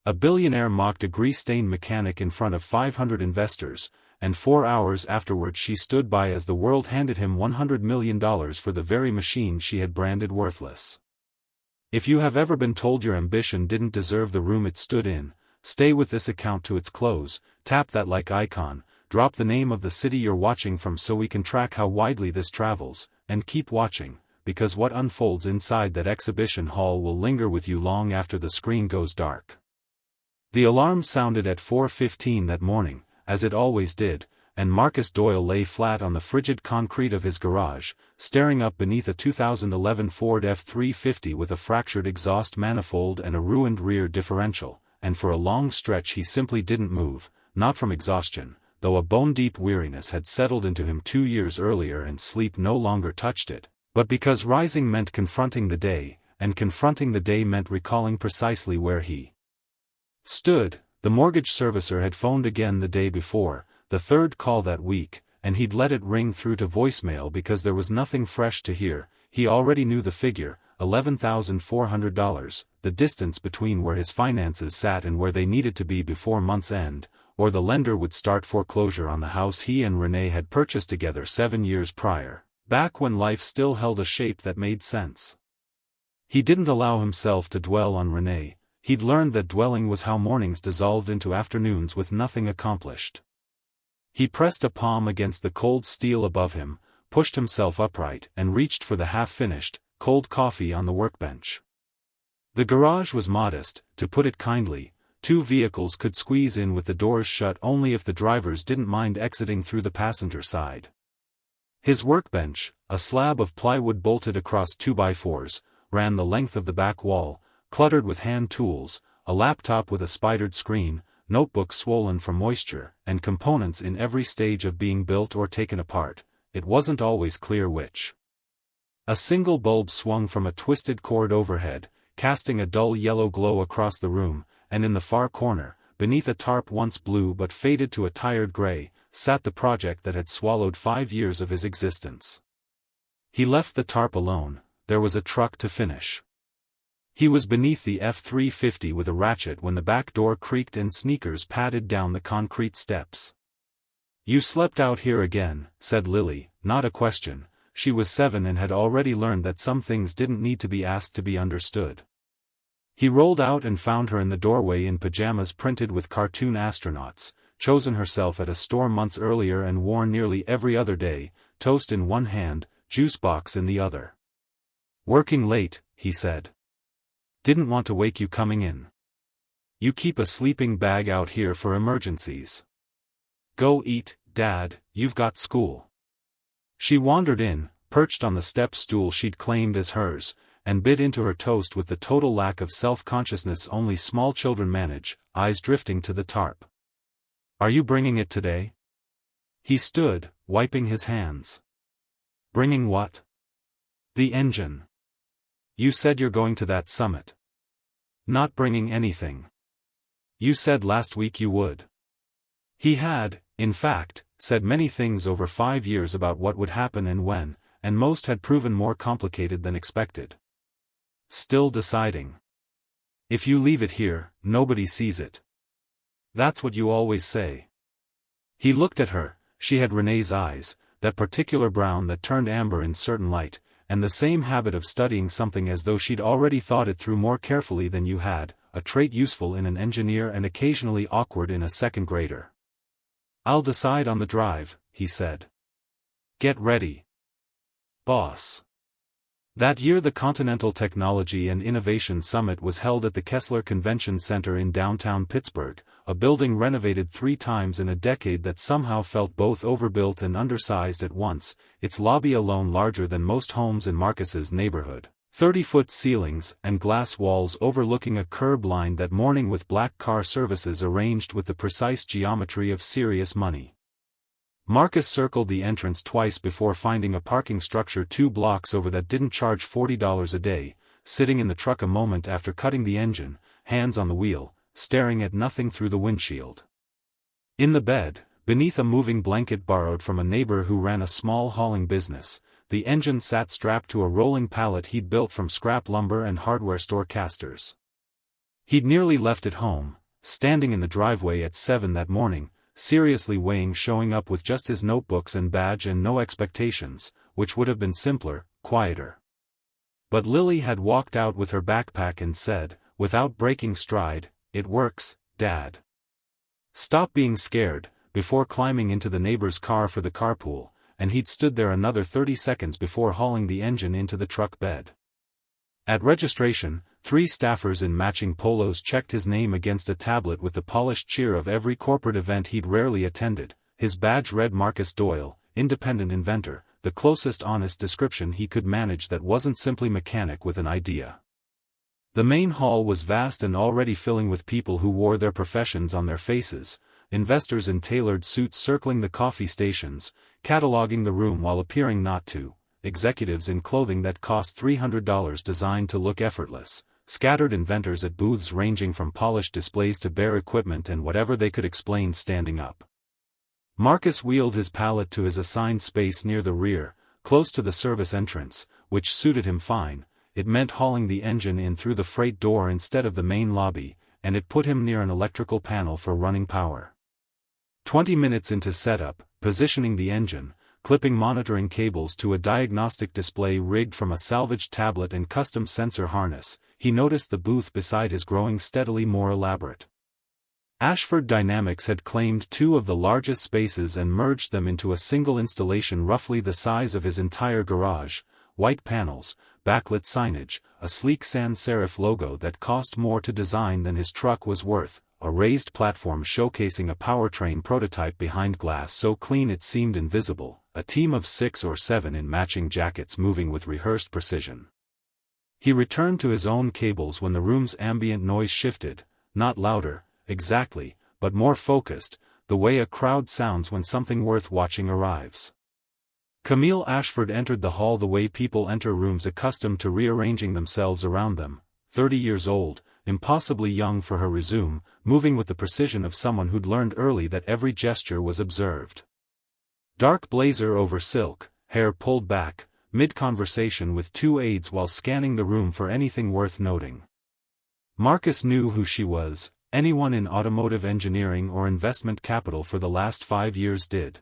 A billionaire mocked a grease-stained mechanic in front of 500 investors, and 4 hours afterwards she stood by as the world handed him $100 million for the very machine she had branded worthless. If you have ever been told your ambition didn't deserve the room it stood in, stay with this account to its close, tap that like icon, drop the name of the city you're watching from so we can track how widely this travels, and keep watching, because what unfolds inside that exhibition hall will linger with you long after the screen goes dark. The alarm sounded at 4:15 that morning, as it always did, and Marcus Doyle lay flat on the frigid concrete of his garage, staring up beneath a 2011 Ford F-350 with a fractured exhaust manifold and a ruined rear differential, and for a long stretch he simply didn't move, not from exhaustion, though a bone-deep weariness had settled into him 2 years earlier and sleep no longer touched it, but because rising meant confronting the day, and confronting the day meant recalling precisely where he stood. The mortgage servicer had phoned again the day before, the third call that week, and he'd let it ring through to voicemail because there was nothing fresh to hear. He already knew the figure, $11,400, the distance between where his finances sat and where they needed to be before month's end, or the lender would start foreclosure on the house he and Renee had purchased together 7 years prior, back when life still held a shape that made sense. He didn't allow himself to dwell on Renee. He'd learned that dwelling was how mornings dissolved into afternoons with nothing accomplished. He pressed a palm against the cold steel above him, pushed himself upright and reached for the half-finished, cold coffee on the workbench. The garage was modest, to put it kindly. 2 vehicles could squeeze in with the doors shut only if the drivers didn't mind exiting through the passenger side. His workbench, a slab of plywood bolted across 2x4s, ran the length of the back wall, cluttered with hand tools, a laptop with a spidered screen, notebooks swollen from moisture, and components in every stage of being built or taken apart. It wasn't always clear which. A single bulb swung from a twisted cord overhead, casting a dull yellow glow across the room, and in the far corner, beneath a tarp once blue but faded to a tired gray, sat the project that had swallowed 5 years of his existence. He left the tarp alone. There was a truck to finish. He was beneath the F-350 with a ratchet when the back door creaked and sneakers padded down the concrete steps. "You slept out here again," said Lily, not a question. She was 7 and had already learned that some things didn't need to be asked to be understood. He rolled out and found her in the doorway in pajamas printed with cartoon astronauts, chosen herself at a store months earlier and worn nearly every other day, toast in one hand, juice box in the other. "Working late," he said. "Didn't want to wake you coming in. You keep a sleeping bag out here for emergencies. Go eat, Dad, you've got school." She wandered in, perched on the step stool she'd claimed as hers, and bit into her toast with the total lack of self-consciousness only small children manage, eyes drifting to the tarp. "Are you bringing it today?" He stood, wiping his hands. "Bringing what?" "The engine. You said you're going to that summit." "Not bringing anything. You said last week you would." He had, in fact, said many things over 5 years about what would happen and when, and most had proven more complicated than expected. Still deciding. "If you leave it here, nobody sees it. That's what you always say." He looked at her. She had Renee's eyes, that particular brown that turned amber in certain light, and the same habit of studying something as though she'd already thought it through more carefully than you had, a trait useful in an engineer and occasionally awkward in a second grader. "I'll decide on the drive," he said. "Get ready, boss." That year the Continental Technology and Innovation Summit was held at the Kessler Convention Center in downtown Pittsburgh, a building renovated 3 times in a decade that somehow felt both overbuilt and undersized at once, its lobby alone larger than most homes in Marcus's neighborhood. 30-foot ceilings and glass walls overlooking a curb lined that morning with black car services arranged with the precise geometry of serious money. Marcus circled the entrance twice before finding a parking structure 2 blocks over that didn't charge $40 a day, sitting in the truck a moment after cutting the engine, hands on the wheel, staring at nothing through the windshield. In the bed, beneath a moving blanket borrowed from a neighbor who ran a small hauling business, the engine sat strapped to a rolling pallet he'd built from scrap lumber and hardware store casters. He'd nearly left it home, standing in the driveway at 7 that morning, seriously weighing showing up with just his notebooks and badge and no expectations, which would have been simpler, quieter. But Lily had walked out with her backpack and said, without breaking stride, "It works, Dad. Stop being scared," before climbing into the neighbor's car for the carpool, and he'd stood there another 30 seconds before hauling the engine into the truck bed. At registration, 3 staffers in matching polos checked his name against a tablet with the polished cheer of every corporate event he'd rarely attended. His badge read Marcus Doyle, independent inventor, the closest honest description he could manage that wasn't simply mechanic with an idea. The main hall was vast and already filling with people who wore their professions on their faces, investors in tailored suits circling the coffee stations, cataloging the room while appearing not to, executives in clothing that cost $300 designed to look effortless, scattered inventors at booths ranging from polished displays to bare equipment and whatever they could explain standing up. Marcus wheeled his pallet to his assigned space near the rear, close to the service entrance, which suited him fine. It meant hauling the engine in through the freight door instead of the main lobby, and it put him near an electrical panel for running power. 20 minutes into setup, positioning the engine, clipping monitoring cables to a diagnostic display rigged from a salvaged tablet and custom sensor harness, he noticed the booth beside his growing steadily more elaborate. Ashford Dynamics had claimed 2 of the largest spaces and merged them into a single installation roughly the size of his entire garage, white panels, backlit signage, a sleek sans serif logo that cost more to design than his truck was worth, a raised platform showcasing a powertrain prototype behind glass so clean it seemed invisible, a team of 6 or 7 in matching jackets moving with rehearsed precision. He returned to his own cables when the room's ambient noise shifted, not louder, exactly, but more focused, the way a crowd sounds when something worth watching arrives. Camille Ashford entered the hall the way people enter rooms accustomed to rearranging themselves around them, 30 years old, impossibly young for her resume, moving with the precision of someone who'd learned early that every gesture was observed. Dark blazer over silk, hair pulled back, mid-conversation with 2 aides while scanning the room for anything worth noting. Marcus knew who she was, anyone in automotive engineering or investment capital for the last 5 years did.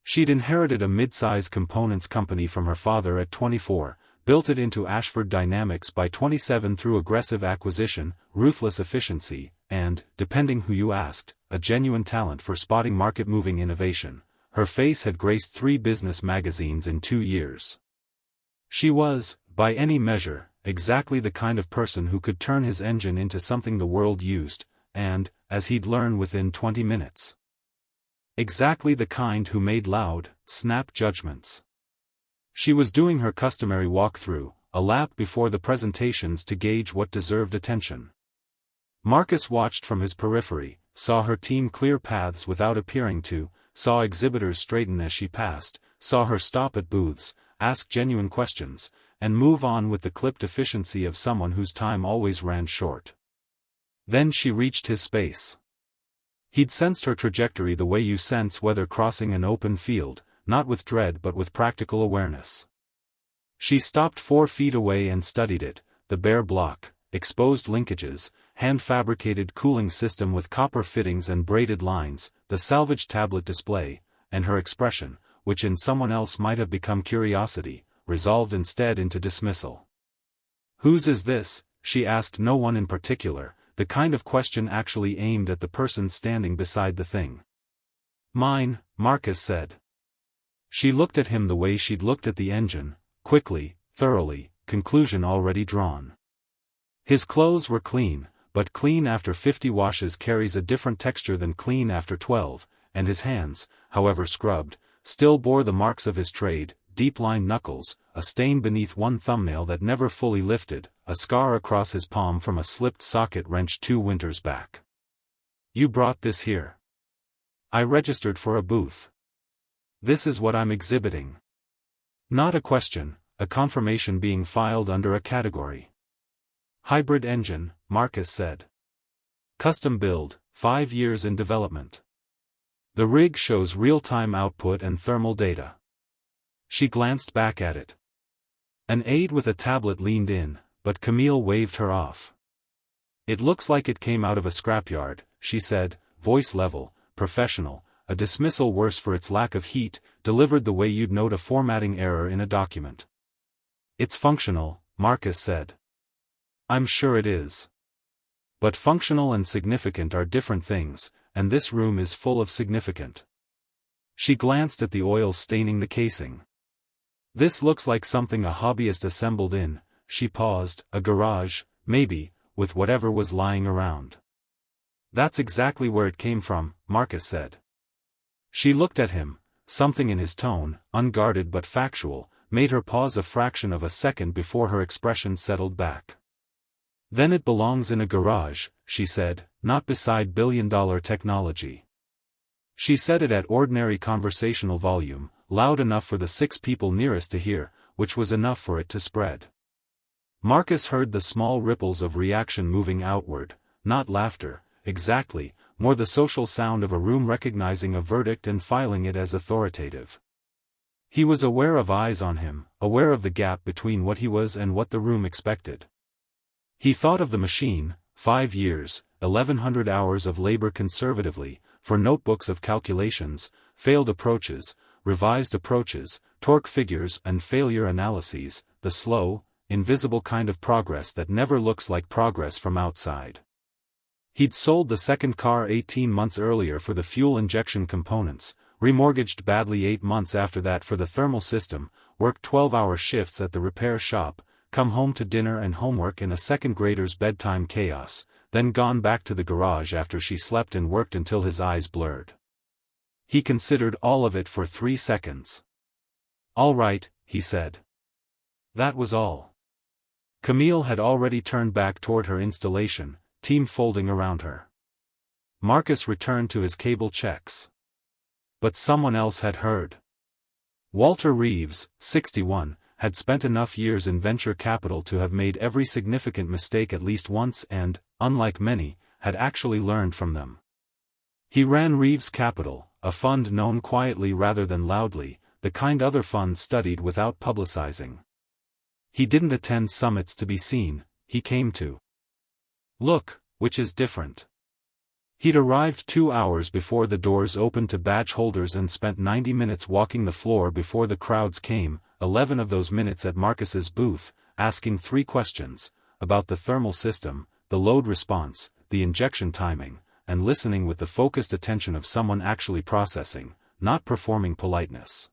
She'd inherited a mid-size components company from her father at 24, built it into Ashford Dynamics by 27 through aggressive acquisition, ruthless efficiency, and, depending who you asked, a genuine talent for spotting market-moving innovation. Her face had graced 3 business magazines in 2 years. She was, by any measure, exactly the kind of person who could turn his engine into something the world used, and, as he'd learn within 20 minutes. Exactly the kind who made loud, snap judgments. She was doing her customary walkthrough, a lap before the presentations to gauge what deserved attention. Marcus watched from his periphery, saw her team clear paths without appearing to, saw exhibitors straighten as she passed, saw her stop at booths, ask genuine questions, and move on with the clipped efficiency of someone whose time always ran short. Then she reached his space. He'd sensed her trajectory the way you sense weather crossing an open field, not with dread but with practical awareness. She stopped 4 feet away and studied it, the bare block, exposed linkages, hand-fabricated cooling system with copper fittings and braided lines, the salvaged tablet display, and her expression, which in someone else might have become curiosity, resolved instead into dismissal. "Whose is this?" she asked no one in particular, the kind of question actually aimed at the person standing beside the thing. "Mine," Marcus said. She looked at him the way she'd looked at the engine, quickly, thoroughly, conclusion already drawn. His clothes were clean, but clean after 50 washes carries a different texture than clean after 12, and his hands, however scrubbed, still bore the marks of his trade, deep-lined knuckles, a stain beneath one thumbnail that never fully lifted, a scar across his palm from a slipped socket wrenched 2 winters back. "You brought this here." "I registered for a booth. This is what I'm exhibiting." Not a question, a confirmation being filed under a category. "Hybrid engine," Marcus said. "Custom build, 5 years in development. The rig shows real-time output and thermal data." She glanced back at it. An aide with a tablet leaned in, but Camille waved her off. "It looks like it came out of a scrapyard," she said, voice level, professional, a dismissal worse for its lack of heat, delivered the way you'd note a formatting error in a document. "It's functional," Marcus said. "I'm sure it is. But functional and significant are different things, and this room is full of significant." She glanced at the oil staining the casing. "This looks like something a hobbyist assembled in," she paused, "a garage, maybe, with whatever was lying around." "That's exactly where it came from," Marcus said. She looked at him. Something in his tone, unguarded but factual, made her pause a fraction of a second before her expression settled back. "Then it belongs in a garage," she said, "not beside billion-dollar technology." She said it at ordinary conversational volume, loud enough for the 6 people nearest to hear, which was enough for it to spread. Marcus heard the small ripples of reaction moving outward, not laughter, exactly, more the social sound of a room recognizing a verdict and filing it as authoritative. He was aware of eyes on him, aware of the gap between what he was and what the room expected. He thought of the machine, 5 years, 1,100 hours of labor conservatively, for notebooks of calculations, failed approaches, revised approaches, torque figures and failure analyses, the slow, invisible kind of progress that never looks like progress from outside. He'd sold the second car 18 months earlier for the fuel injection components, remortgaged badly 8 months after that for the thermal system, worked 12-hour shifts at the repair shop, come home to dinner and homework in a second grader's bedtime chaos, then gone back to the garage after she slept and worked until his eyes blurred. He considered all of it for 3 seconds. "All right," he said. That was all. Camille had already turned back toward her installation, team folding around her. Marcus returned to his cable checks. But someone else had heard. Walter Reeves, 61, had spent enough years in venture capital to have made every significant mistake at least once and, unlike many, had actually learned from them. He ran Reeves Capital, a fund known quietly rather than loudly, the kind other funds studied without publicizing. He didn't attend summits to be seen, he came to look, which is different. He'd arrived 2 hours before the doors opened to badge holders and spent 90 minutes walking the floor before the crowds came, 11 of those minutes at Marcus's booth, asking 3 questions, about the thermal system, the load response, the injection timing, and listening with the focused attention of someone actually processing, not performing politeness.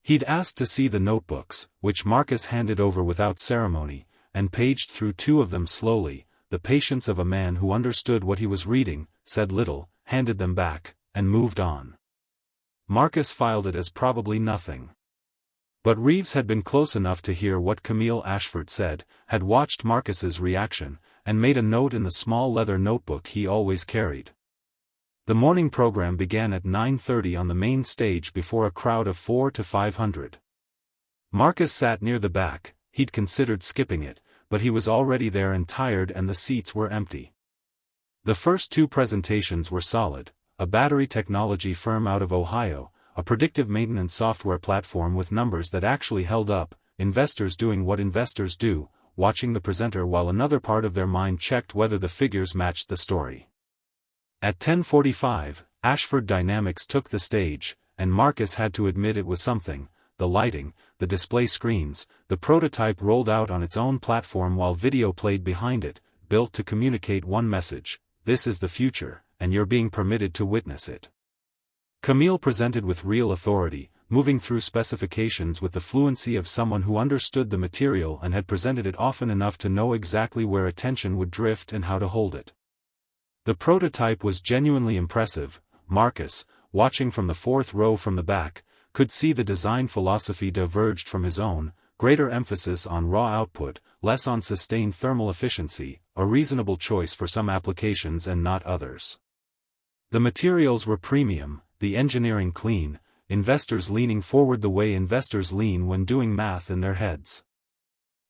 He'd asked to see the notebooks, which Marcus handed over without ceremony, and paged through 2 of them slowly, the patience of a man who understood what he was reading, said little, handed them back, and moved on. Marcus filed it as probably nothing. But Reeves had been close enough to hear what Camille Ashford said, had watched Marcus's reaction, and made a note in the small leather notebook he always carried. The morning program began at 9:30 on the main stage before a crowd of 400 to 500. Marcus sat near the back. He'd considered skipping it, but he was already there and tired and the seats were empty. The first 2 presentations were solid, a battery technology firm out of Ohio, a predictive maintenance software platform with numbers that actually held up, investors doing what investors do, watching the presenter while another part of their mind checked whether the figures matched the story. At 10:45, Ashford Dynamics took the stage, and Marcus had to admit it was something: the lighting, the display screens, the prototype rolled out on its own platform while video played behind it, built to communicate one message: this is the future, and you're being permitted to witness it. Camille presented with real authority, moving through specifications with the fluency of someone who understood the material and had presented it often enough to know exactly where attention would drift and how to hold it. The prototype was genuinely impressive. Marcus, watching from the 4th row from the back, could see the design philosophy diverged from his own: greater emphasis on raw output, less on sustained thermal efficiency, a reasonable choice for some applications and not others. The materials were premium, the engineering clean, investors leaning forward the way investors lean when doing math in their heads.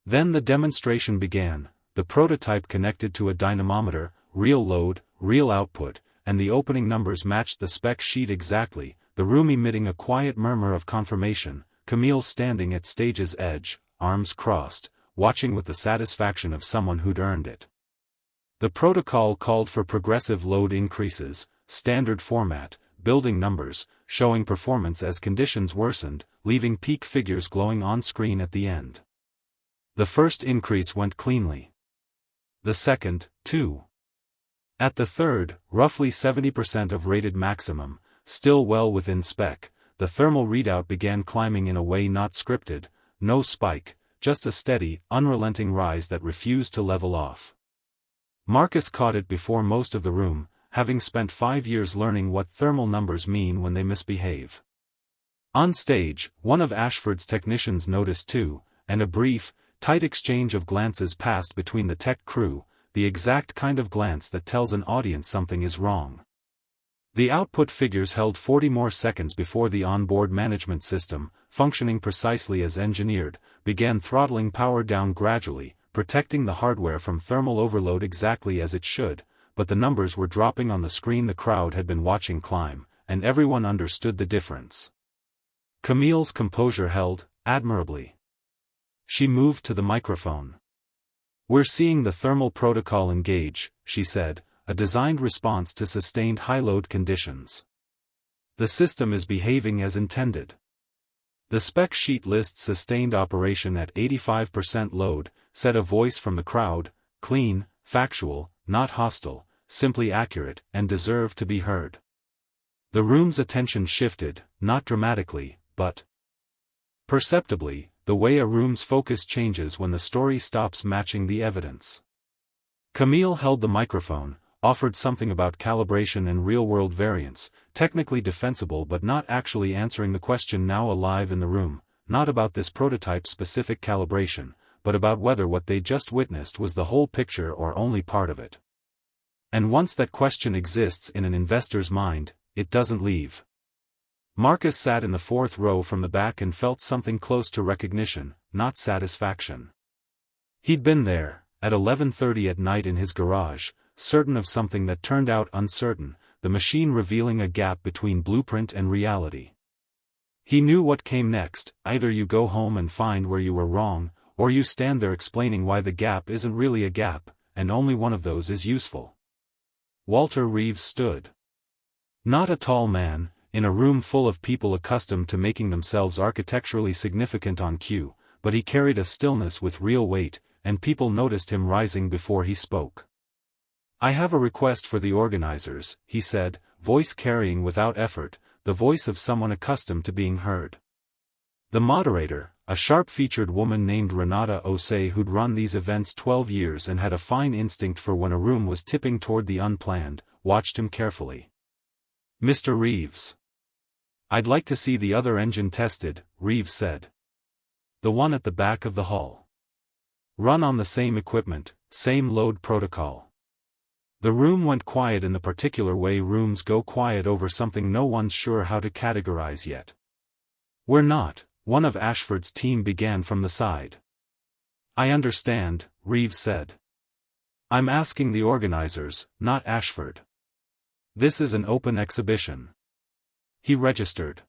Then the demonstration began. The prototype connected to a dynamometer, real load, real output, and the opening numbers matched the spec sheet exactly, the room emitting a quiet murmur of confirmation. Camille standing at stage's edge, arms crossed, watching with the satisfaction of someone who'd earned it. The protocol called for progressive load increases, standard format, building numbers, showing performance as conditions worsened, leaving peak figures glowing on screen at the end. The first increase went cleanly. The second, too. At the third, roughly 70% of rated maximum, still well within spec, the thermal readout began climbing in a way not scripted, no spike, just a steady, unrelenting rise that refused to level off. Marcus caught it before most of the room, having spent 5 years learning what thermal numbers mean when they misbehave. On stage, one of Ashford's technicians noticed too, and a brief, tight exchange of glances passed between the tech crew, the exact kind of glance that tells an audience something is wrong. The output figures held 40 more seconds before the onboard management system, functioning precisely as engineered, began throttling power down gradually, protecting the hardware from thermal overload exactly as it should, but the numbers were dropping on the screen the crowd had been watching climb, and everyone understood the difference. Camille's composure held, admirably. She moved to the microphone. "We're seeing the thermal protocol engage," she said, a designed response to sustained high-load conditions. "The system is behaving as intended." "The spec sheet lists sustained operation at 85% load," said a voice from the crowd, clean, factual, not hostile, simply accurate, and deserved to be heard. The room's attention shifted, not dramatically, but perceptibly, the way a room's focus changes when the story stops matching the evidence. Camille held the microphone, offered something about calibration and real-world variance, technically defensible but not actually answering the question now alive in the room, not about this prototype-specific calibration, but about whether what they just witnessed was the whole picture or only part of it. And once that question exists in an investor's mind, it doesn't leave. Marcus sat in the fourth row from the back and felt something close to recognition, not satisfaction. He'd been there, at 11:30 at night in his garage, certain of something that turned out uncertain, the machine revealing a gap between blueprint and reality. He knew what came next: either you go home and find where you were wrong, or you stand there explaining why the gap isn't really a gap, and only one of those is useful. Walter Reeves stood. Not a tall man, in a room full of people accustomed to making themselves architecturally significant on cue, but he carried a stillness with real weight, and people noticed him rising before he spoke. "I have a request for the organizers," he said, voice carrying without effort, the voice of someone accustomed to being heard. The moderator, a sharp-featured woman named Renata Osei who'd run these events 12 years and had a fine instinct for when a room was tipping toward the unplanned, watched him carefully. "Mr. Reeves." "I'd like to see the other engine tested," Reeves said. "The one at the back of the hall. Run on the same equipment, same load protocol." The room went quiet in the particular way rooms go quiet over something no one's sure how to categorize yet. "We're not," one of Ashford's team began from the side. "I understand," Reeves said. "I'm asking the organizers, not Ashford. This is an open exhibition." He registered.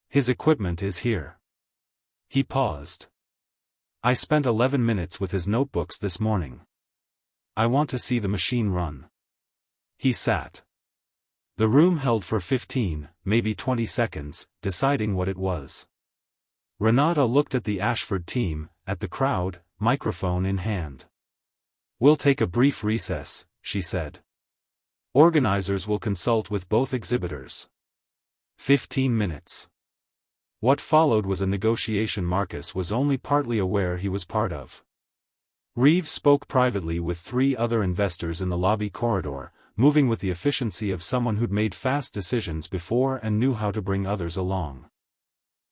"His equipment is here." He paused. "I spent 11 minutes with his notebooks this morning. I want to see the machine run." He sat. The room held for 15, maybe 20 seconds, deciding what it was. Renata looked at the Ashford team, at the crowd, microphone in hand. "We'll take a brief recess," she said. "Organizers will consult with both exhibitors." 15 minutes. What followed was a negotiation Marcus was only partly aware he was part of. Reeves spoke privately with 3 other investors in the lobby corridor, moving with the efficiency of someone who'd made fast decisions before and knew how to bring others along.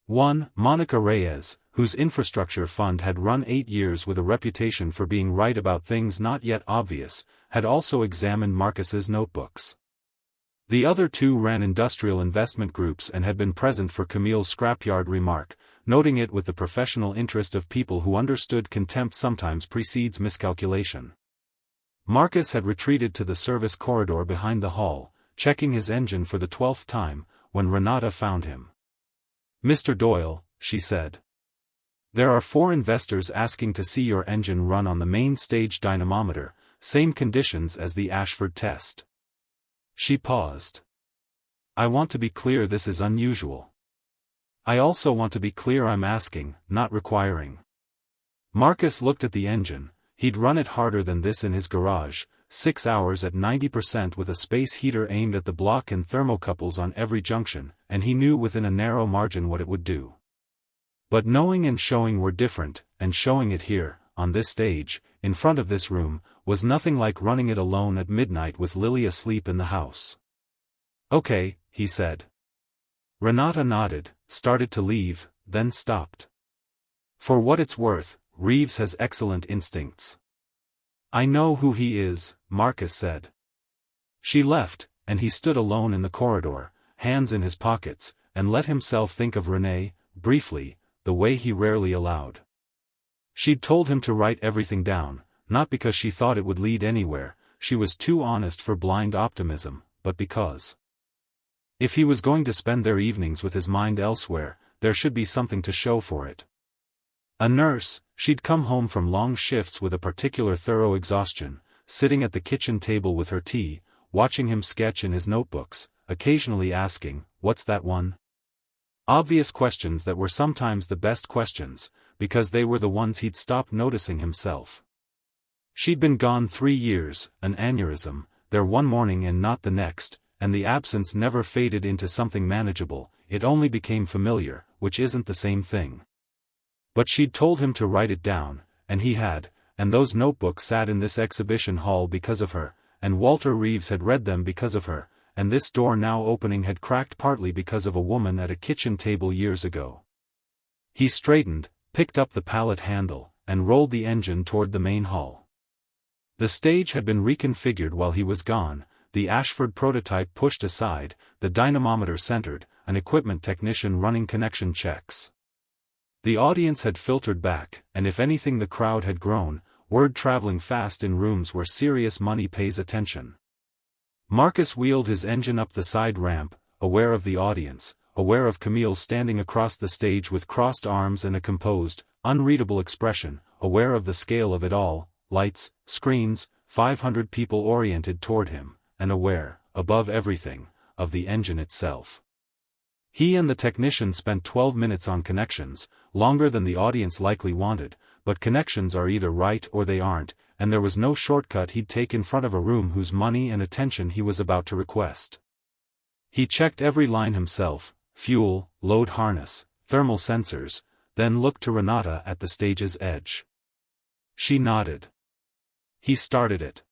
1. Monica Reyes, whose infrastructure fund had run 8 years with a reputation for being right about things not yet obvious, had also examined Marcus's notebooks. The other 2 ran industrial investment groups and had been present for Camille's scrapyard remark, noting it with the professional interest of people who understood contempt sometimes precedes miscalculation. Marcus had retreated to the service corridor behind the hall, checking his engine for the 12th time, when Renata found him. "Mr. Doyle," she said. "There are 4 investors asking to see your engine run on the main stage dynamometer, same conditions as the Ashford test. She paused. I want to be clear, this is unusual. I also want to be clear, I'm asking, not requiring. Marcus looked at the engine. He'd run it harder than this in his garage, 6 hours at 90% with a space heater aimed at the block and thermocouples on every junction, and he knew within a narrow margin what it would do. But knowing and showing were different, and showing it here, on this stage, in front of this room, was nothing like running it alone at midnight with Lily asleep in the house. Okay, he said. Renata nodded, started to leave, then stopped. For what it's worth, Reeves has excellent instincts. I know who he is, Marcus said. She left, and he stood alone in the corridor, hands in his pockets, and let himself think of Renee, briefly, the way he rarely allowed. She'd told him to write everything down, not because she thought it would lead anywhere, she was too honest for blind optimism, but because if he was going to spend their evenings with his mind elsewhere, there should be something to show for it. A nurse, she'd come home from long shifts with a particular thorough exhaustion, sitting at the kitchen table with her tea, watching him sketch in his notebooks, occasionally asking, "What's that one?" Obvious questions that were sometimes the best questions, because they were the ones he'd stopped noticing himself. She'd been gone 3 years, an aneurysm, there one morning and not the next, and the absence never faded into something manageable, it only became familiar, which isn't the same thing. But she'd told him to write it down, and he had, and those notebooks sat in this exhibition hall because of her, and Walter Reeves had read them because of her, and this door now opening had cracked partly because of a woman at a kitchen table years ago. He straightened, picked up the pallet handle, and rolled the engine toward the main hall. The stage had been reconfigured while he was gone, the Ashford prototype pushed aside, the dynamometer centered, an equipment technician running connection checks. The audience had filtered back, and if anything the crowd had grown, word traveling fast in rooms where serious money pays attention. Marcus wheeled his engine up the side ramp, aware of the audience, aware of Camille standing across the stage with crossed arms and a composed, unreadable expression, aware of the scale of it all, lights, screens, 500 people oriented toward him, and aware, above everything, of the engine itself. He and the technician spent 12 minutes on connections, longer than the audience likely wanted, but connections are either right or they aren't, and there was no shortcut he'd take in front of a room whose money and attention he was about to request. He checked every line himself, fuel, load harness, thermal sensors, then looked to Renata at the stage's edge. She nodded. He started it.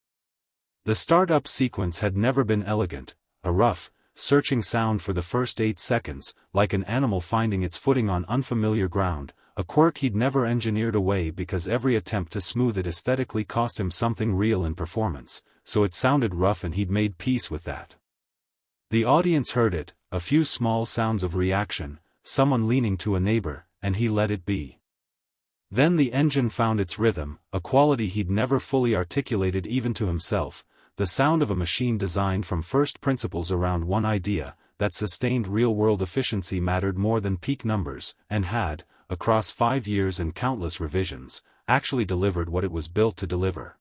The start-up sequence had never been elegant, a rough, searching sound for the first 8 seconds, like an animal finding its footing on unfamiliar ground, a quirk he'd never engineered away because every attempt to smooth it aesthetically cost him something real in performance, so it sounded rough and he'd made peace with that. The audience heard it, a few small sounds of reaction, someone leaning to a neighbor, and he let it be. Then the engine found its rhythm, a quality he'd never fully articulated even to himself, the sound of a machine designed from first principles around one idea, that sustained real-world efficiency mattered more than peak numbers, and had, across 5 years and countless revisions, actually delivered what it was built to deliver.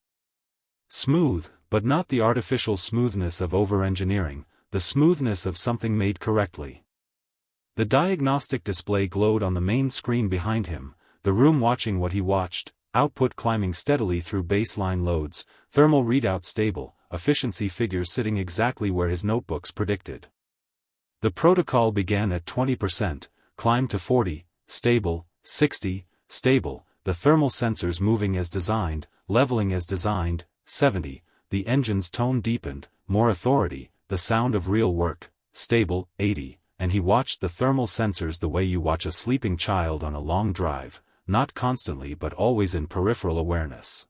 Smooth, but not the artificial smoothness of over-engineering, the smoothness of something made correctly. The diagnostic display glowed on the main screen behind him, the room watching what he watched, output climbing steadily through baseline loads, thermal readout stable, efficiency figures sitting exactly where his notebooks predicted. The protocol began at 20%, climbed to 40, stable, 60, stable, the thermal sensors moving as designed, leveling as designed, 70, the engine's tone deepened, more authority, the sound of real work, stable, 80, and he watched the thermal sensors the way you watch a sleeping child on a long drive, not constantly but always in peripheral awareness.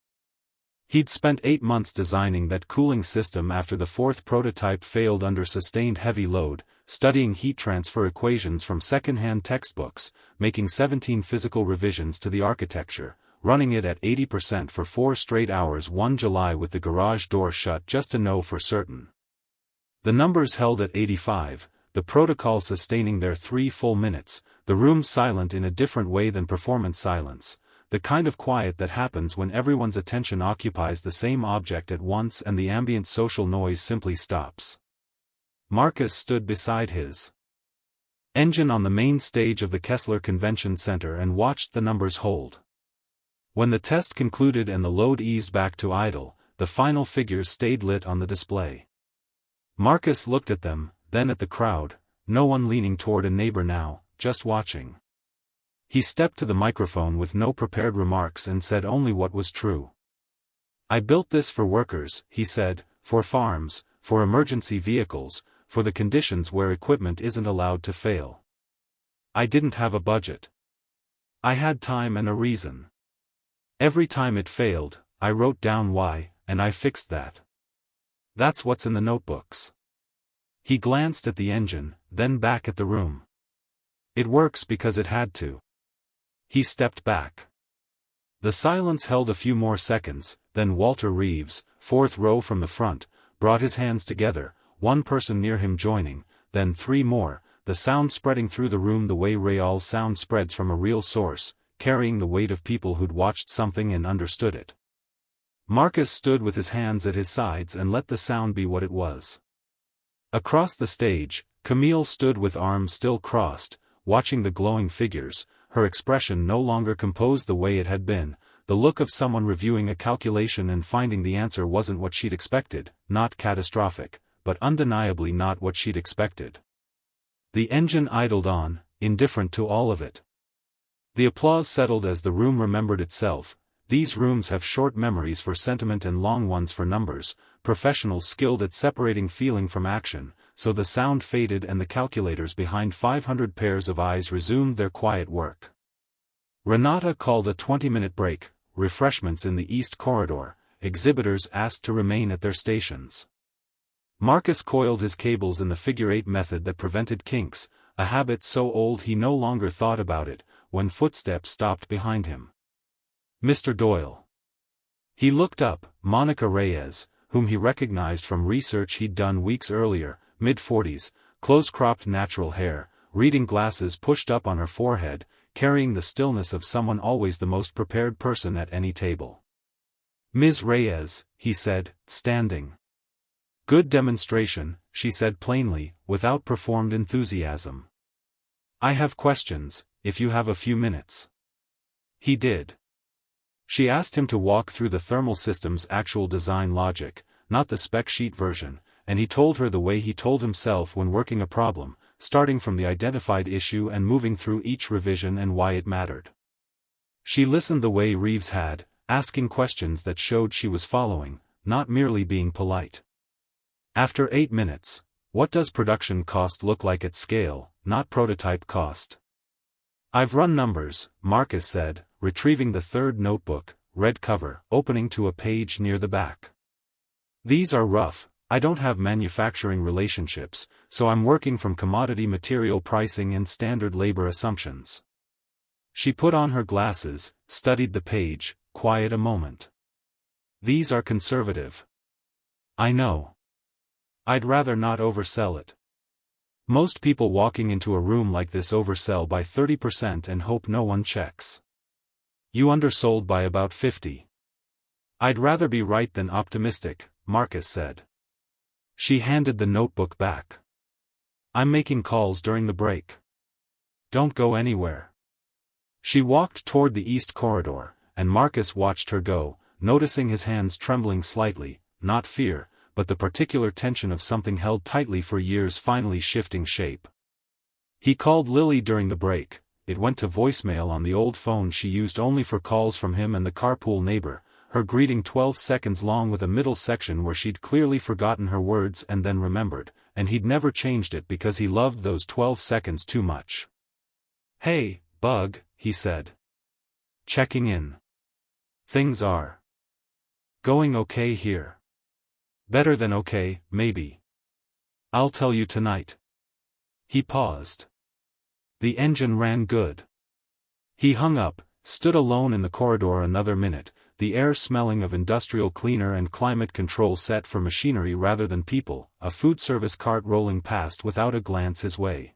He'd spent 8 months designing that cooling system after the 4th prototype failed under sustained heavy load, studying heat transfer equations from second-hand textbooks, making 17 physical revisions to the architecture, running it at 80% for 4 straight hours one July with the garage door shut just to know for certain. The numbers held at 85, the protocol sustaining their 3 full minutes, the room silent in a different way than performance silence, the kind of quiet that happens when everyone's attention occupies the same object at once and the ambient social noise simply stops. Marcus stood beside his engine on the main stage of the Kessler Convention Center and watched the numbers hold. When the test concluded and the load eased back to idle, the final figures stayed lit on the display. Marcus looked at them, then at the crowd, no one leaning toward a neighbor now, just watching. He stepped to the microphone with no prepared remarks and said only what was true. "I built this for workers," he said, "for farms, for emergency vehicles, for the conditions where equipment isn't allowed to fail. I didn't have a budget. I had time and a reason. Every time it failed, I wrote down why, and I fixed that. That's what's in the notebooks." He glanced at the engine, then back at the room. "It works because it had to." He stepped back. The silence held a few more seconds, then Walter Reeves, fourth row from the front, brought his hands together, one person near him joining, then three more, the sound spreading through the room the way real sound spreads from a real source, carrying the weight of people who'd watched something and understood it. Marcus stood with his hands at his sides and let the sound be what it was. Across the stage, Camille stood with arms still crossed, watching the glowing figures, her expression no longer composed the way it had been, the look of someone reviewing a calculation and finding the answer wasn't what she'd expected, not catastrophic, but undeniably not what she'd expected. The engine idled on, indifferent to all of it. The applause settled as the room remembered itself. These rooms have short memories for sentiment and long ones for numbers, professionals skilled at separating feeling from action, so the sound faded and the calculators behind 500 pairs of eyes resumed their quiet work. Renata called a 20-minute break, refreshments in the East Corridor, exhibitors asked to remain at their stations. Marcus coiled his cables in the figure-8 method that prevented kinks, a habit so old he no longer thought about it, when footsteps stopped behind him. "Mr. Doyle." He looked up. Monica Reyes, whom he recognized from research he'd done weeks earlier, mid-40s, close-cropped natural hair, reading glasses pushed up on her forehead, carrying the stillness of someone always the most prepared person at any table. "Ms. Reyes," he said, standing. "Good demonstration," she said plainly, without performed enthusiasm. "I have questions, if you have a few minutes." He did. She asked him to walk through the thermal system's actual design logic, not the spec sheet version, and he told her the way he told himself when working a problem, starting from the identified issue and moving through each revision and why it mattered. She listened the way Reeves had, asking questions that showed she was following, not merely being polite. After 8 minutes, "What does production cost look like at scale, not prototype cost?" "I've run numbers," Marcus said, retrieving the third notebook, red cover, opening to a page near the back. "These are rough. I don't have manufacturing relationships, so I'm working from commodity material pricing and standard labor assumptions." She put on her glasses, studied the page, quiet a moment. "These are conservative." "I know. I'd rather not oversell it. Most people walking into a room like this oversell by 30% and hope no one checks. You undersold by about 50. I'd rather be right than optimistic," Marcus said. She handed the notebook back. "I'm making calls during the break. Don't go anywhere." She walked toward the East Corridor, and Marcus watched her go, noticing his hands trembling slightly, not fear, but the particular tension of something held tightly for years finally shifting shape. He called Lily during the break. It went to voicemail on the old phone she used only for calls from him and the carpool neighbor, her greeting 12 seconds long with a middle section where she'd clearly forgotten her words and then remembered, and he'd never changed it because he loved those 12 seconds too much. "Hey, Bug," he said. "Checking in. Things are going okay here. Better than okay, maybe. I'll tell you tonight." He paused. The engine ran good. He hung up, stood alone in the corridor another minute, the air smelling of industrial cleaner and climate control set for machinery rather than people, a food service cart rolling past without a glance his way.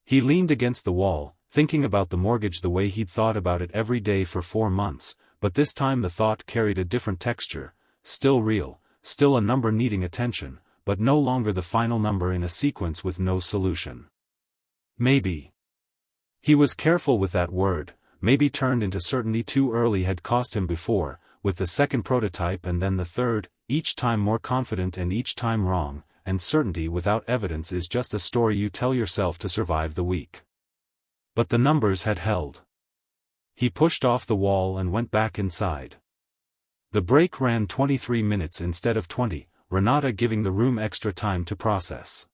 He leaned against the wall, thinking about the mortgage the way he'd thought about it every day for 4 months, but this time the thought carried a different texture, still real, still a number needing attention, but no longer the final number in a sequence with no solution. Maybe. He was careful with that word. Maybe turned into certainty too early had cost him before, with the second prototype and then the third, each time more confident and each time wrong, and certainty without evidence is just a story you tell yourself to survive the week. But the numbers had held. He pushed off the wall and went back inside. The break ran 23 minutes instead of 20, Renata giving the room extra time to process.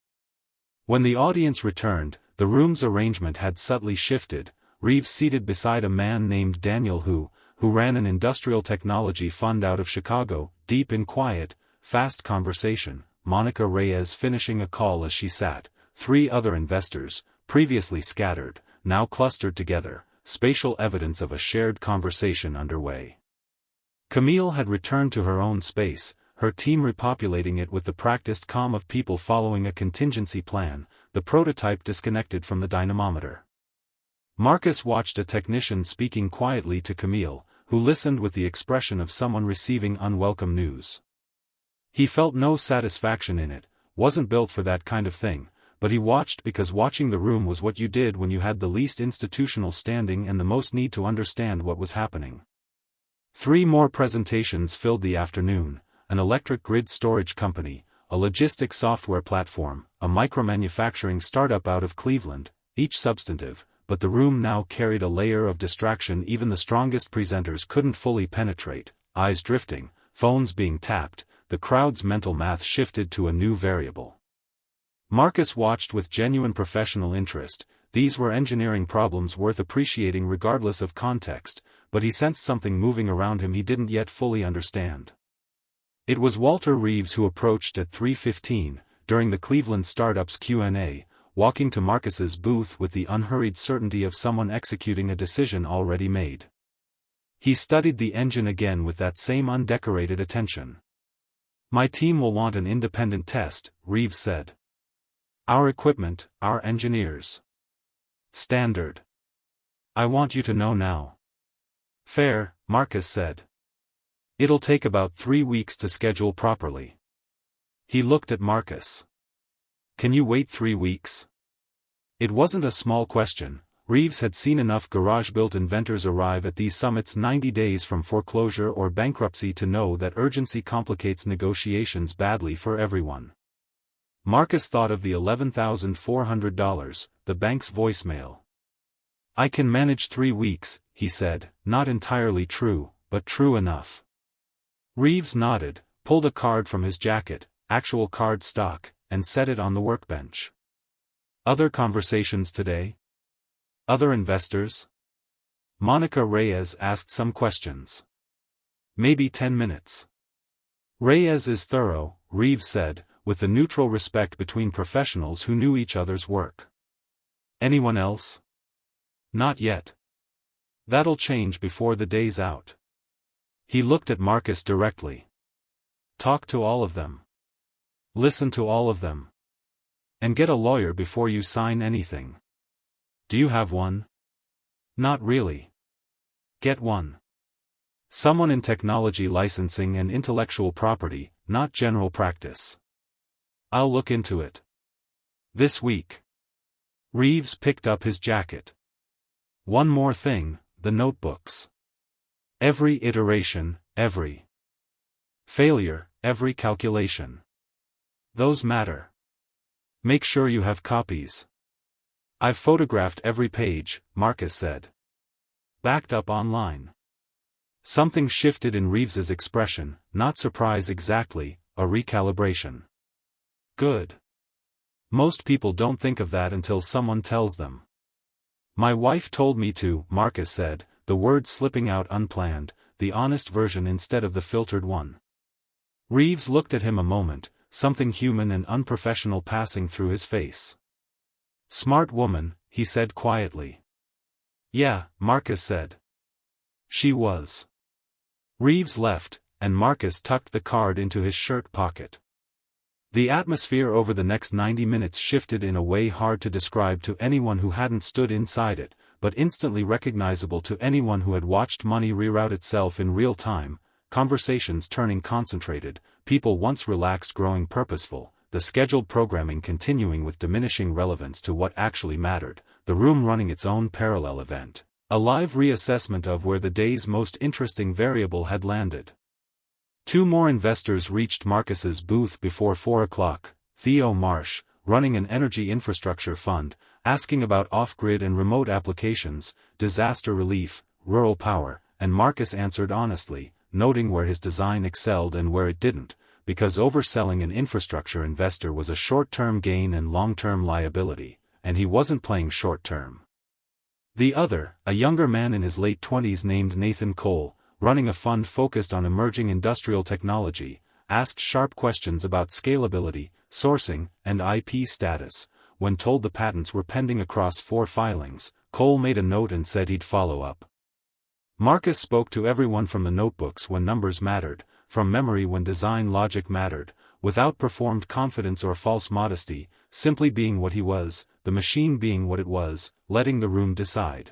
When the audience returned, the room's arrangement had subtly shifted. Reeves seated beside a man named Daniel who ran an industrial technology fund out of Chicago, deep in quiet, fast conversation, Monica Reyes finishing a call as she sat, 3 other investors, previously scattered, now clustered together, spatial evidence of a shared conversation underway. Camille had returned to her own space, her team repopulating it with the practiced calm of people following a contingency plan, the prototype disconnected from the dynamometer. Marcus watched a technician speaking quietly to Camille, who listened with the expression of someone receiving unwelcome news. He felt no satisfaction in it, wasn't built for that kind of thing, but he watched because watching the room was what you did when you had the least institutional standing and the most need to understand what was happening. 3 more presentations filled the afternoon: an electric grid storage company, a logistics software platform, a micromanufacturing startup out of Cleveland, each substantive, but the room now carried a layer of distraction even the strongest presenters couldn't fully penetrate, eyes drifting, phones being tapped, the crowd's mental math shifted to a new variable. Marcus watched with genuine professional interest. These were engineering problems worth appreciating regardless of context, but he sensed something moving around him he didn't yet fully understand. It was Walter Reeves who approached at 3:15, during the Cleveland Startups Q&A, walking to Marcus's booth with the unhurried certainty of someone executing a decision already made. He studied the engine again with that same undecorated attention. "My team will want an independent test," Reeves said. "Our equipment, our engineers. Standard. I want you to know now." "Fair," Marcus said. "It'll take about 3 weeks to schedule properly." He looked at Marcus. "Can you wait 3 weeks?" It wasn't a small question. Reeves had seen enough garage-built inventors arrive at these summits 90 days from foreclosure or bankruptcy to know that urgency complicates negotiations badly for everyone. Marcus thought of the $11,400, the bank's voicemail. "I can manage 3 weeks," he said, not entirely true, but true enough. Reeves nodded, pulled a card from his jacket, actual card stock, and set it on the workbench. "Other conversations today? Other investors?" Monica Reyes asked some questions. "Maybe 10 minutes. Reyes is thorough," Reeves said, with the neutral respect between professionals who knew each other's work. "Anyone else?" "Not yet. That'll change before the day's out." He looked at Marcus directly. "Talk to all of them. Listen to all of them. And get a lawyer before you sign anything." "Do you have one?" "Not really." "Get one. Someone in technology licensing and intellectual property, not general practice." "I'll look into it. This week." Reeves picked up his jacket. "One more thing, the notebooks. Every iteration, every failure, every calculation. Those matter. Make sure you have copies." "I've photographed every page," Marcus said. "Backed up online." Something shifted in Reeves's expression, not surprise exactly, a recalibration. "Good. Most people don't think of that until someone tells them." "My wife told me to," Marcus said, the word slipping out unplanned, the honest version instead of the filtered one. Reeves looked at him a moment, something human and unprofessional passing through his face. "Smart woman," he said quietly. "Yeah," Marcus said. "She was." Reeves left, and Marcus tucked the card into his shirt pocket. The atmosphere over the next 90 minutes shifted in a way hard to describe to anyone who hadn't stood inside it, but instantly recognizable to anyone who had watched money reroute itself in real time, conversations turning concentrated, people once relaxed growing purposeful, the scheduled programming continuing with diminishing relevance to what actually mattered, the room running its own parallel event. A live reassessment of where the day's most interesting variable had landed. 2 more investors reached Marcus's booth before 4 o'clock, Theo Marsh, running an energy infrastructure fund, asking about off-grid and remote applications, disaster relief, rural power, and Marcus answered honestly, noting where his design excelled and where it didn't, because overselling an infrastructure investor was a short-term gain and long-term liability, and he wasn't playing short-term. The other, a younger man in his late 20s named Nathan Cole, running a fund focused on emerging industrial technology, asked sharp questions about scalability, sourcing, and IP status. When told the patents were pending across 4 filings, Cole made a note and said he'd follow up. Marcus spoke to everyone from the notebooks when numbers mattered, from memory when design logic mattered, without performed confidence or false modesty, simply being what he was, the machine being what it was, letting the room decide.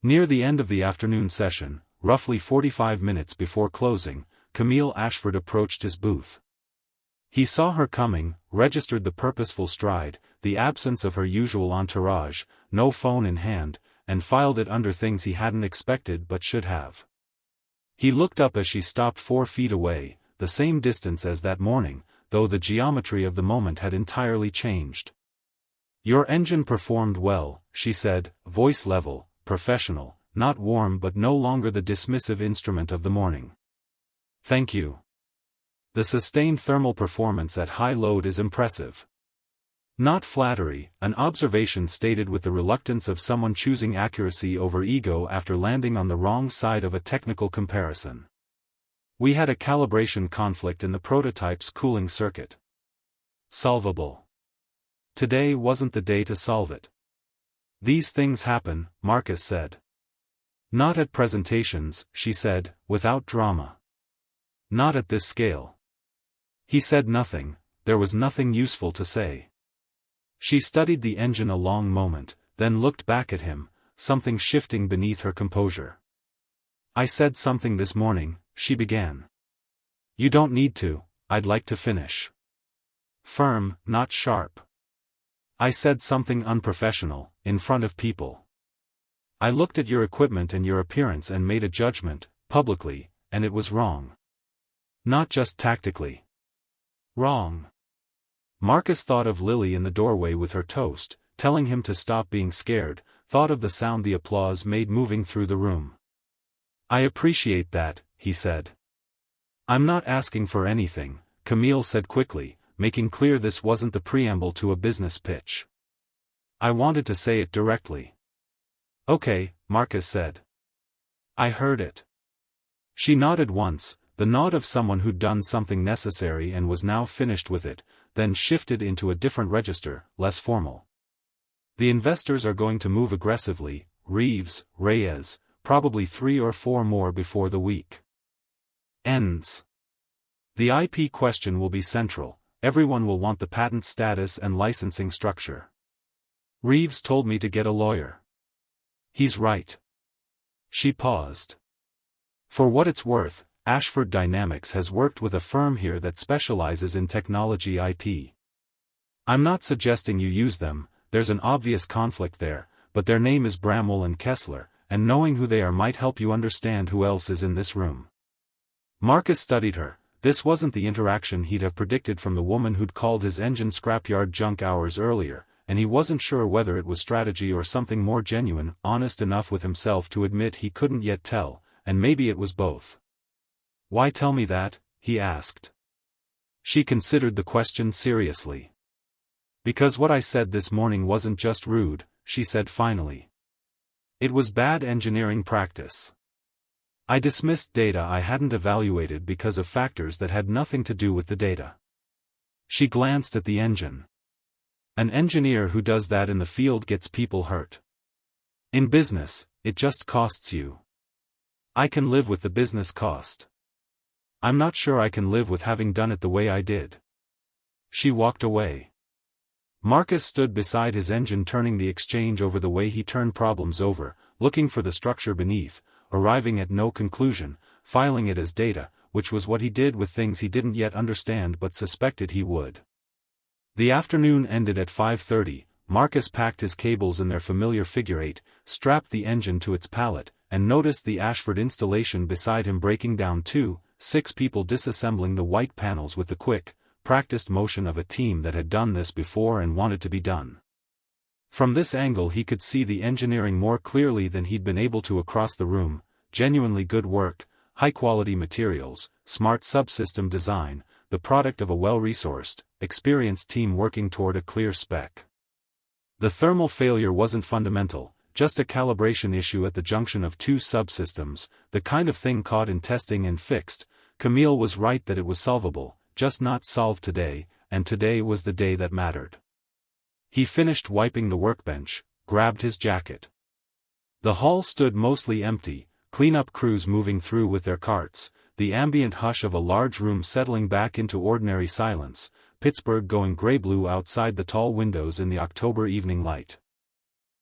Near the end of the afternoon session, roughly 45 minutes before closing, Camille Ashford approached his booth. He saw her coming, registered the purposeful stride, the absence of her usual entourage, no phone in hand, and filed it under things he hadn't expected but should have. He looked up as she stopped 4 feet away, the same distance as that morning, though the geometry of the moment had entirely changed. "Your engine performed well," she said, voice level, professional, not warm but no longer the dismissive instrument of the morning. "Thank you. The sustained thermal performance at high load is impressive." Not flattery, an observation stated with the reluctance of someone choosing accuracy over ego after landing on the wrong side of a technical comparison. "We had a calibration conflict in the prototype's cooling circuit. Solvable. Today wasn't the day to solve it." "These things happen," Marcus said. "Not at presentations," she said, without drama. "Not at this scale." He said nothing, there was nothing useful to say. She studied the engine a long moment, then looked back at him, something shifting beneath her composure. "I said something this morning," she began. "You don't need to, I'd like to finish." Firm, not sharp. "I said something unprofessional, in front of people. I looked at your equipment and your appearance and made a judgment, publicly, and it was wrong. Not just tactically. Wrong." Marcus thought of Lily in the doorway with her toast, telling him to stop being scared, thought of the sound the applause made moving through the room. "I appreciate that," he said. "I'm not asking for anything," Camille said quickly, making clear this wasn't the preamble to a business pitch. "I wanted to say it directly." "Okay," Marcus said. "I heard it." She nodded once, the nod of someone who'd done something necessary and was now finished with it, then shifted into a different register, less formal. "The investors are going to move aggressively, Reeves, Reyes, probably 3 or 4 more before the week ends. The IP question will be central, everyone will want the patent status and licensing structure. Reeves told me to get a lawyer. He's right." She paused. "For what it's worth, Ashford Dynamics has worked with a firm here that specializes in technology IP. I'm not suggesting you use them, there's an obvious conflict there, but their name is Bramwell and Kessler, and knowing who they are might help you understand who else is in this room." Marcus studied her. This wasn't the interaction he'd have predicted from the woman who'd called his engine scrapyard junk hours earlier, and he wasn't sure whether it was strategy or something more genuine, honest enough with himself to admit he couldn't yet tell, and maybe it was both. "Why tell me that?" he asked. She considered the question seriously. "Because what I said this morning wasn't just rude," she said finally. "It was bad engineering practice. I dismissed data I hadn't evaluated because of factors that had nothing to do with the data." She glanced at the engine. "An engineer who does that in the field gets people hurt. In business, it just costs you. I can live with the business cost. I'm not sure I can live with having done it the way I did." She walked away. Marcus stood beside his engine, turning the exchange over the way he turned problems over, looking for the structure beneath, arriving at no conclusion, filing it as data, which was what he did with things he didn't yet understand but suspected he would. The afternoon ended at 5:30. Marcus packed his cables in their familiar figure eight, strapped the engine to its pallet, and noticed the Ashford installation beside him breaking down too, 6 people disassembling the white panels with the quick, practiced motion of a team that had done this before and wanted to be done. From this angle he could see the engineering more clearly than he'd been able to across the room. Genuinely good work, high-quality materials, smart subsystem design, the product of a well-resourced, experienced team working toward a clear spec. The thermal failure wasn't fundamental, just a calibration issue at the junction of 2 subsystems, the kind of thing caught in testing and fixed. Camille was right that it was solvable, just not solved today, and today was the day that mattered. He finished wiping the workbench, grabbed his jacket. The hall stood mostly empty, cleanup crews moving through with their carts, the ambient hush of a large room settling back into ordinary silence, Pittsburgh going gray-blue outside the tall windows in the October evening light.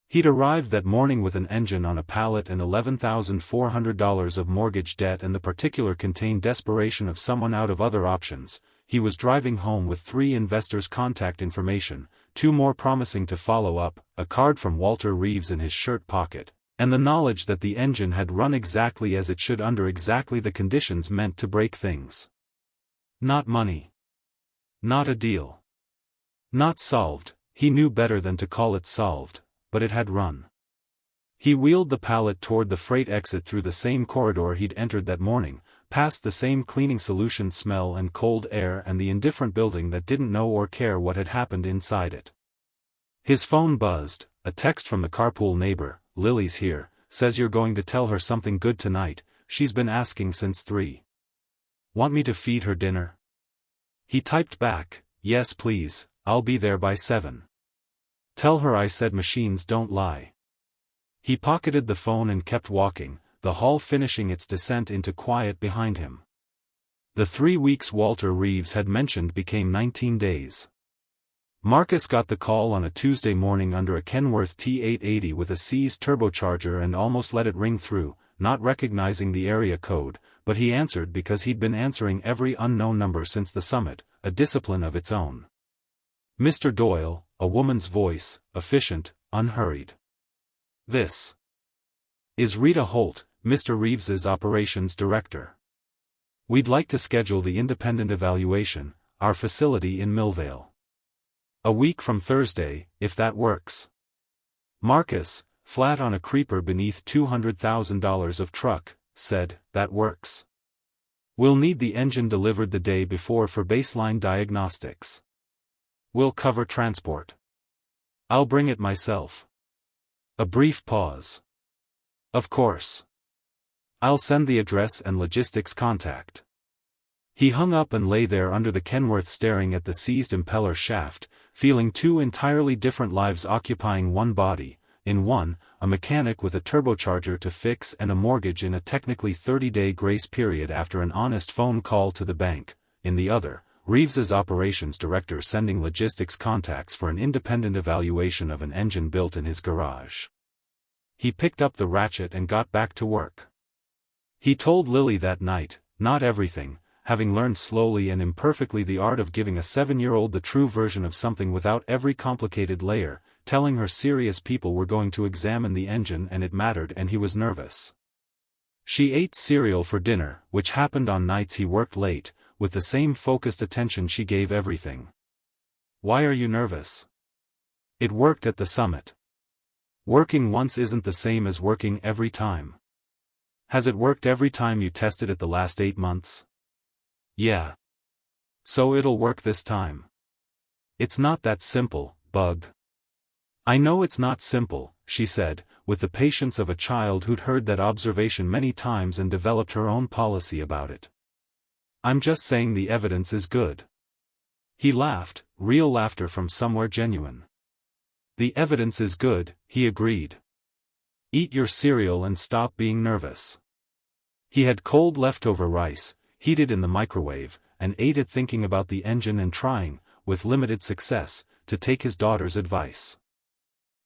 He'd arrived that morning with an engine on a pallet and $11,400 of mortgage debt, and the particular contained desperation of someone out of other options. He was driving home with 3 investors' contact information, 2 more promising to follow up, a card from Walter Reeves in his shirt pocket, and the knowledge that the engine had run exactly as it should under exactly the conditions meant to break things. Not money. Not a deal. Not solved. He knew better than to call it solved, but it had run. He wheeled the pallet toward the freight exit through the same corridor he'd entered that morning, past the same cleaning solution smell and cold air and the indifferent building that didn't know or care what had happened inside it. His phone buzzed, a text from the carpool neighbor. "Lily's here, says you're going to tell her something good tonight, she's been asking since 3. Want me to feed her dinner?" He typed back, "Yes please, I'll be there by 7. Tell her I said machines don't lie." He pocketed the phone and kept walking, the hall finishing its descent into quiet behind him. The 3 weeks Walter Reeves had mentioned became 19 days. Marcus got the call on a Tuesday morning under a Kenworth T880 with a seized turbocharger and almost let it ring through, not recognizing the area code, but he answered because he'd been answering every unknown number since the summit, a discipline of its own. "Mr. Doyle," a woman's voice, efficient, unhurried. "This is Rita Holt, Mr. Reeves's operations director. We'd like to schedule the independent evaluation, our facility in Millvale. A week from Thursday, if that works." Marcus, flat on a creeper beneath $200,000 of truck, said, "That works. We'll need the engine delivered the day before for baseline diagnostics. We'll cover transport. I'll bring it myself." A brief pause. "Of course. I'll send the address and logistics contact." He hung up and lay there under the Kenworth staring at the seized impeller shaft, feeling 2 entirely different lives occupying one body. In one, a mechanic with a turbocharger to fix and a mortgage in a technically 30-day grace period after an honest phone call to the bank. In the other, Reeves's operations director sending logistics contacts for an independent evaluation of an engine built in his garage. He picked up the ratchet and got back to work. He told Lily that night, not everything, having learned slowly and imperfectly the art of giving a 7-year-old the true version of something without every complicated layer, telling her serious people were going to examine the engine and it mattered and he was nervous. She ate cereal for dinner, which happened on nights he worked late, with the same focused attention she gave everything. "Why are you nervous? It worked at the summit. Working once isn't the same as working every time. Has it worked every time you tested it the last 8 months? Yeah. So it'll work this time. It's not that simple, bug." "I know it's not simple," she said, with the patience of a child who'd heard that observation many times and developed her own policy about it. "I'm just saying the evidence is good." He laughed, real laughter from somewhere genuine. "The evidence is good," he agreed. "Eat your cereal and stop being nervous." He had cold leftover rice, heated in the microwave, and ate it thinking about the engine and trying, with limited success, to take his daughter's advice.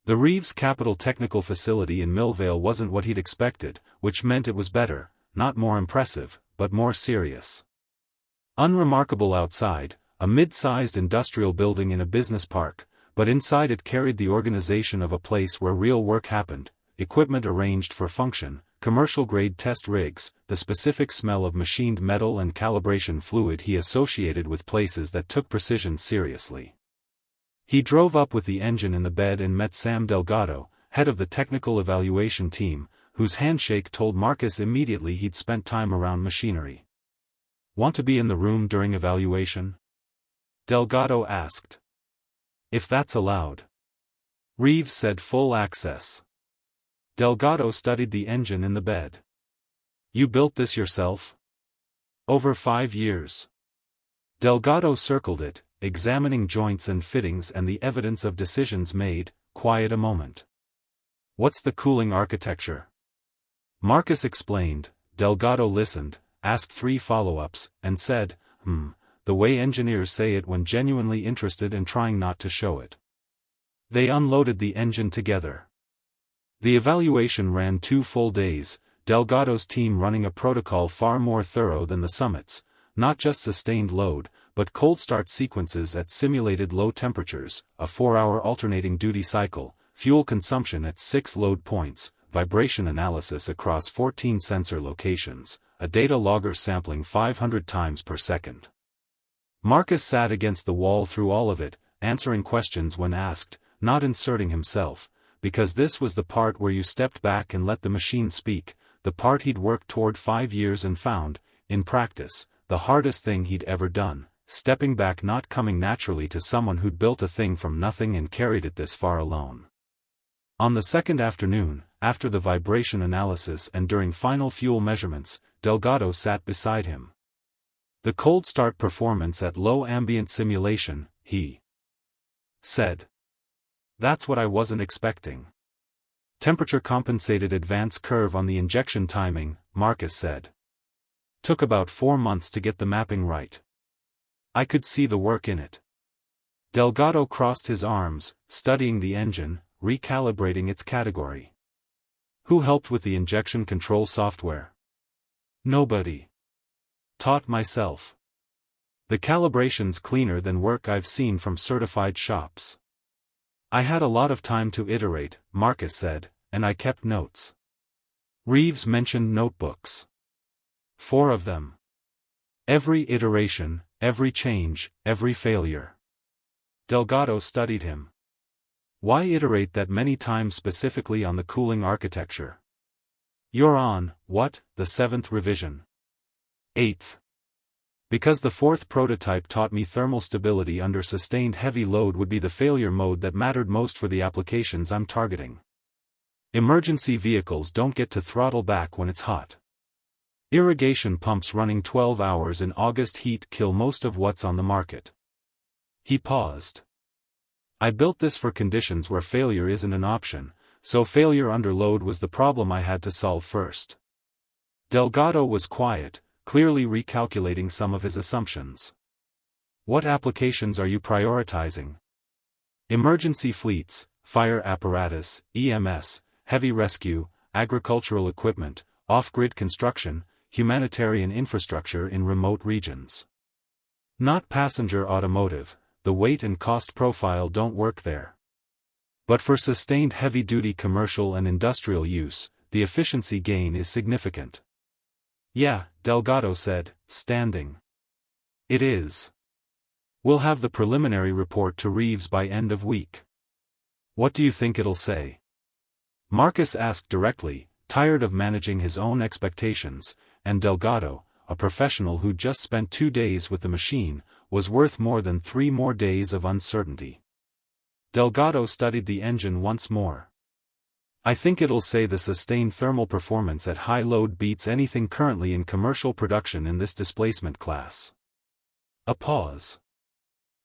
The Reeves Capital Technical Facility in Millvale wasn't what he'd expected, which meant it was better, not more impressive, but more serious. Unremarkable outside, a mid-sized industrial building in a business park, but inside it carried the organization of a place where real work happened, equipment arranged for function, commercial-grade test rigs, the specific smell of machined metal and calibration fluid he associated with places that took precision seriously. He drove up with the engine in the bed and met Sam Delgado, head of the technical evaluation team, whose handshake told Marcus immediately he'd spent time around machinery. "Want to be in the room during evaluation?" Delgado asked. "If that's allowed." Reeves said full access. Delgado studied the engine in the bed. "You built this yourself?" "Over 5 years." Delgado circled it, examining joints and fittings and the evidence of decisions made. Quiet a moment. "What's the cooling architecture?" Marcus explained. Delgado listened, asked 3 follow-ups, and said, the way engineers say it when genuinely interested and trying not to show it. They unloaded the engine together. The evaluation ran 2 full days, Delgado's team running a protocol far more thorough than the Summit's, not just sustained load, but cold start sequences at simulated low temperatures, a 4-hour alternating duty cycle, fuel consumption at 6 load points, vibration analysis across 14 sensor locations, a data logger sampling 500 times per second. Marcus sat against the wall through all of it, answering questions when asked, not inserting himself, because this was the part where you stepped back and let the machine speak, the part he'd worked toward 5 years and found, in practice, the hardest thing he'd ever done, stepping back not coming naturally to someone who'd built a thing from nothing and carried it this far alone. On the second afternoon, after the vibration analysis and during final fuel measurements, Delgado sat beside him. "The cold start performance at low ambient simulation," he said. "That's what I wasn't expecting." "Temperature compensated advance curve on the injection timing," Marcus said. "Took about 4 months to get the mapping right. I could see the work in it." Delgado crossed his arms, studying the engine, recalibrating its category. "Who helped with the injection control software?" "Nobody. Taught myself. The calibration's cleaner than work I've seen from certified shops. I had a lot of time to iterate," Marcus said, "and I kept notes." Reeves mentioned notebooks. 4 of them. Every iteration, every change, every failure. Delgado studied him. "Why iterate that many times specifically on the cooling architecture?" "You're on, what, the 7th revision?" "8th. Because the 4th prototype taught me thermal stability under sustained heavy load would be the failure mode that mattered most for the applications I'm targeting. Emergency vehicles don't get to throttle back when it's hot. Irrigation pumps running 12 hours in August heat kill most of what's on the market." He paused. "I built this for conditions where failure isn't an option, so failure under load was the problem I had to solve first." Delgado was quiet, clearly recalculating some of his assumptions. "What applications are you prioritizing?" "Emergency fleets, fire apparatus, EMS, heavy rescue, agricultural equipment, off-grid construction, humanitarian infrastructure in remote regions. Not passenger automotive, the weight and cost profile don't work there. But for sustained heavy-duty commercial and industrial use, the efficiency gain is significant." "Yeah," Delgado said, standing. "It is. We'll have the preliminary report to Reeves by end of week." "What do you think it'll say?" Marcus asked directly, tired of managing his own expectations, and Delgado, a professional who just spent 2 days with the machine, was worth more than 3 more days of uncertainty. Delgado studied the engine once more. "I think it'll say the sustained thermal performance at high load beats anything currently in commercial production in this displacement class." A pause.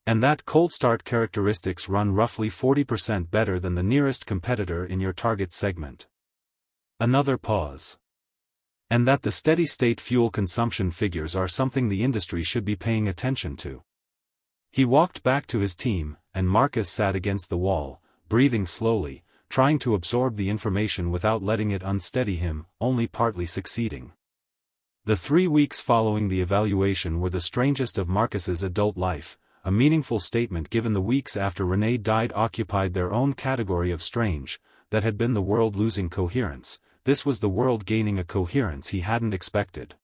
"And that cold start characteristics run roughly 40% better than the nearest competitor in your target segment." Another pause. "And that the steady-state fuel consumption figures are something the industry should be paying attention to." He walked back to his team, and Marcus sat against the wall, breathing slowly, trying to absorb the information without letting it unsteady him, only partly succeeding. The 3 weeks following the evaluation were the strangest of Marcus's adult life, a meaningful statement given the weeks after Renee died occupied their own category of strange, that had been the world losing coherence. This was the world gaining a coherence he hadn't expected.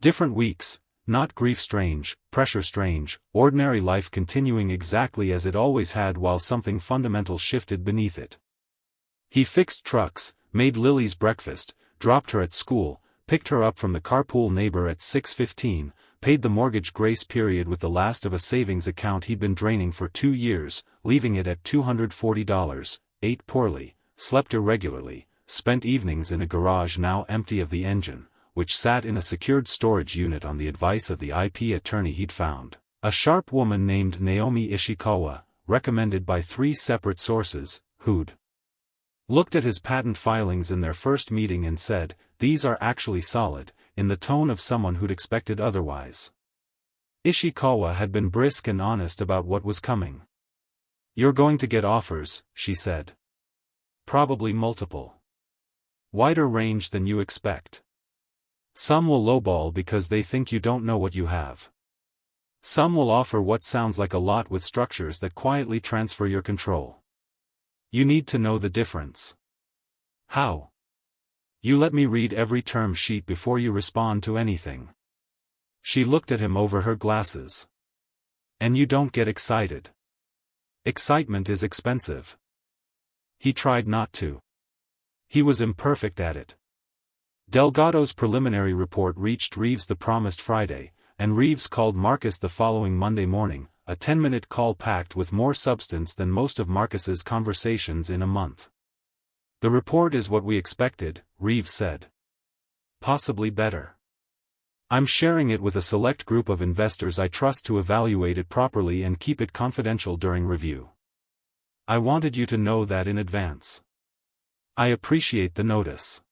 Different weeks, not grief strange, pressure strange, ordinary life continuing exactly as it always had while something fundamental shifted beneath it. He fixed trucks, made Lily's breakfast, dropped her at school, picked her up from the carpool neighbor at 6:15, paid the mortgage grace period with the last of a savings account he'd been draining for 2 years, leaving it at $240, ate poorly, slept irregularly, spent evenings in a garage now empty of the engine, which sat in a secured storage unit on the advice of the IP attorney he'd found, a sharp woman named Naomi Ishikawa, recommended by 3 separate sources, who'd looked at his patent filings in their first meeting and said, "These are actually solid," in the tone of someone who'd expected otherwise. Ishikawa had been brisk and honest about what was coming. "You're going to get offers," she said. "Probably multiple. Wider range than you expect. Some will lowball because they think you don't know what you have. Some will offer what sounds like a lot with structures that quietly transfer your control. You need to know the difference." "How?" "You let me read every term sheet before you respond to anything." She looked at him over her glasses. "And you don't get excited. Excitement is expensive." He tried not to. He was imperfect at it. Delgado's preliminary report reached Reeves the promised Friday, and Reeves called Marcus the following Monday morning, a 10-minute call packed with more substance than most of Marcus's conversations in a month. "The report is what we expected," Reeves said. "Possibly better. I'm sharing it with a select group of investors I trust to evaluate it properly and keep it confidential during review. I wanted you to know that in advance. I appreciate the notice.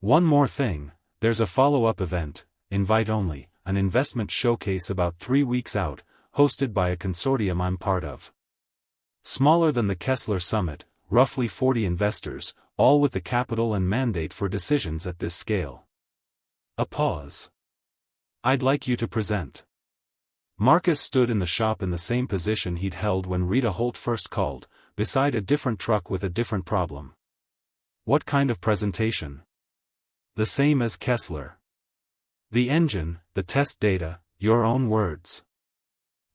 One more thing, there's a follow-up event, invite only, an investment showcase about 3 weeks out, hosted by a consortium I'm part of. Smaller than the Kessler Summit, roughly 40 investors, all with the capital and mandate for decisions at this scale." A pause. "I'd like you to present." Marcus stood in the shop in the same position he'd held when Rita Holt first called, beside a different truck with a different problem. "What kind of presentation?" "The same as Kessler. The engine, the test data, your own words.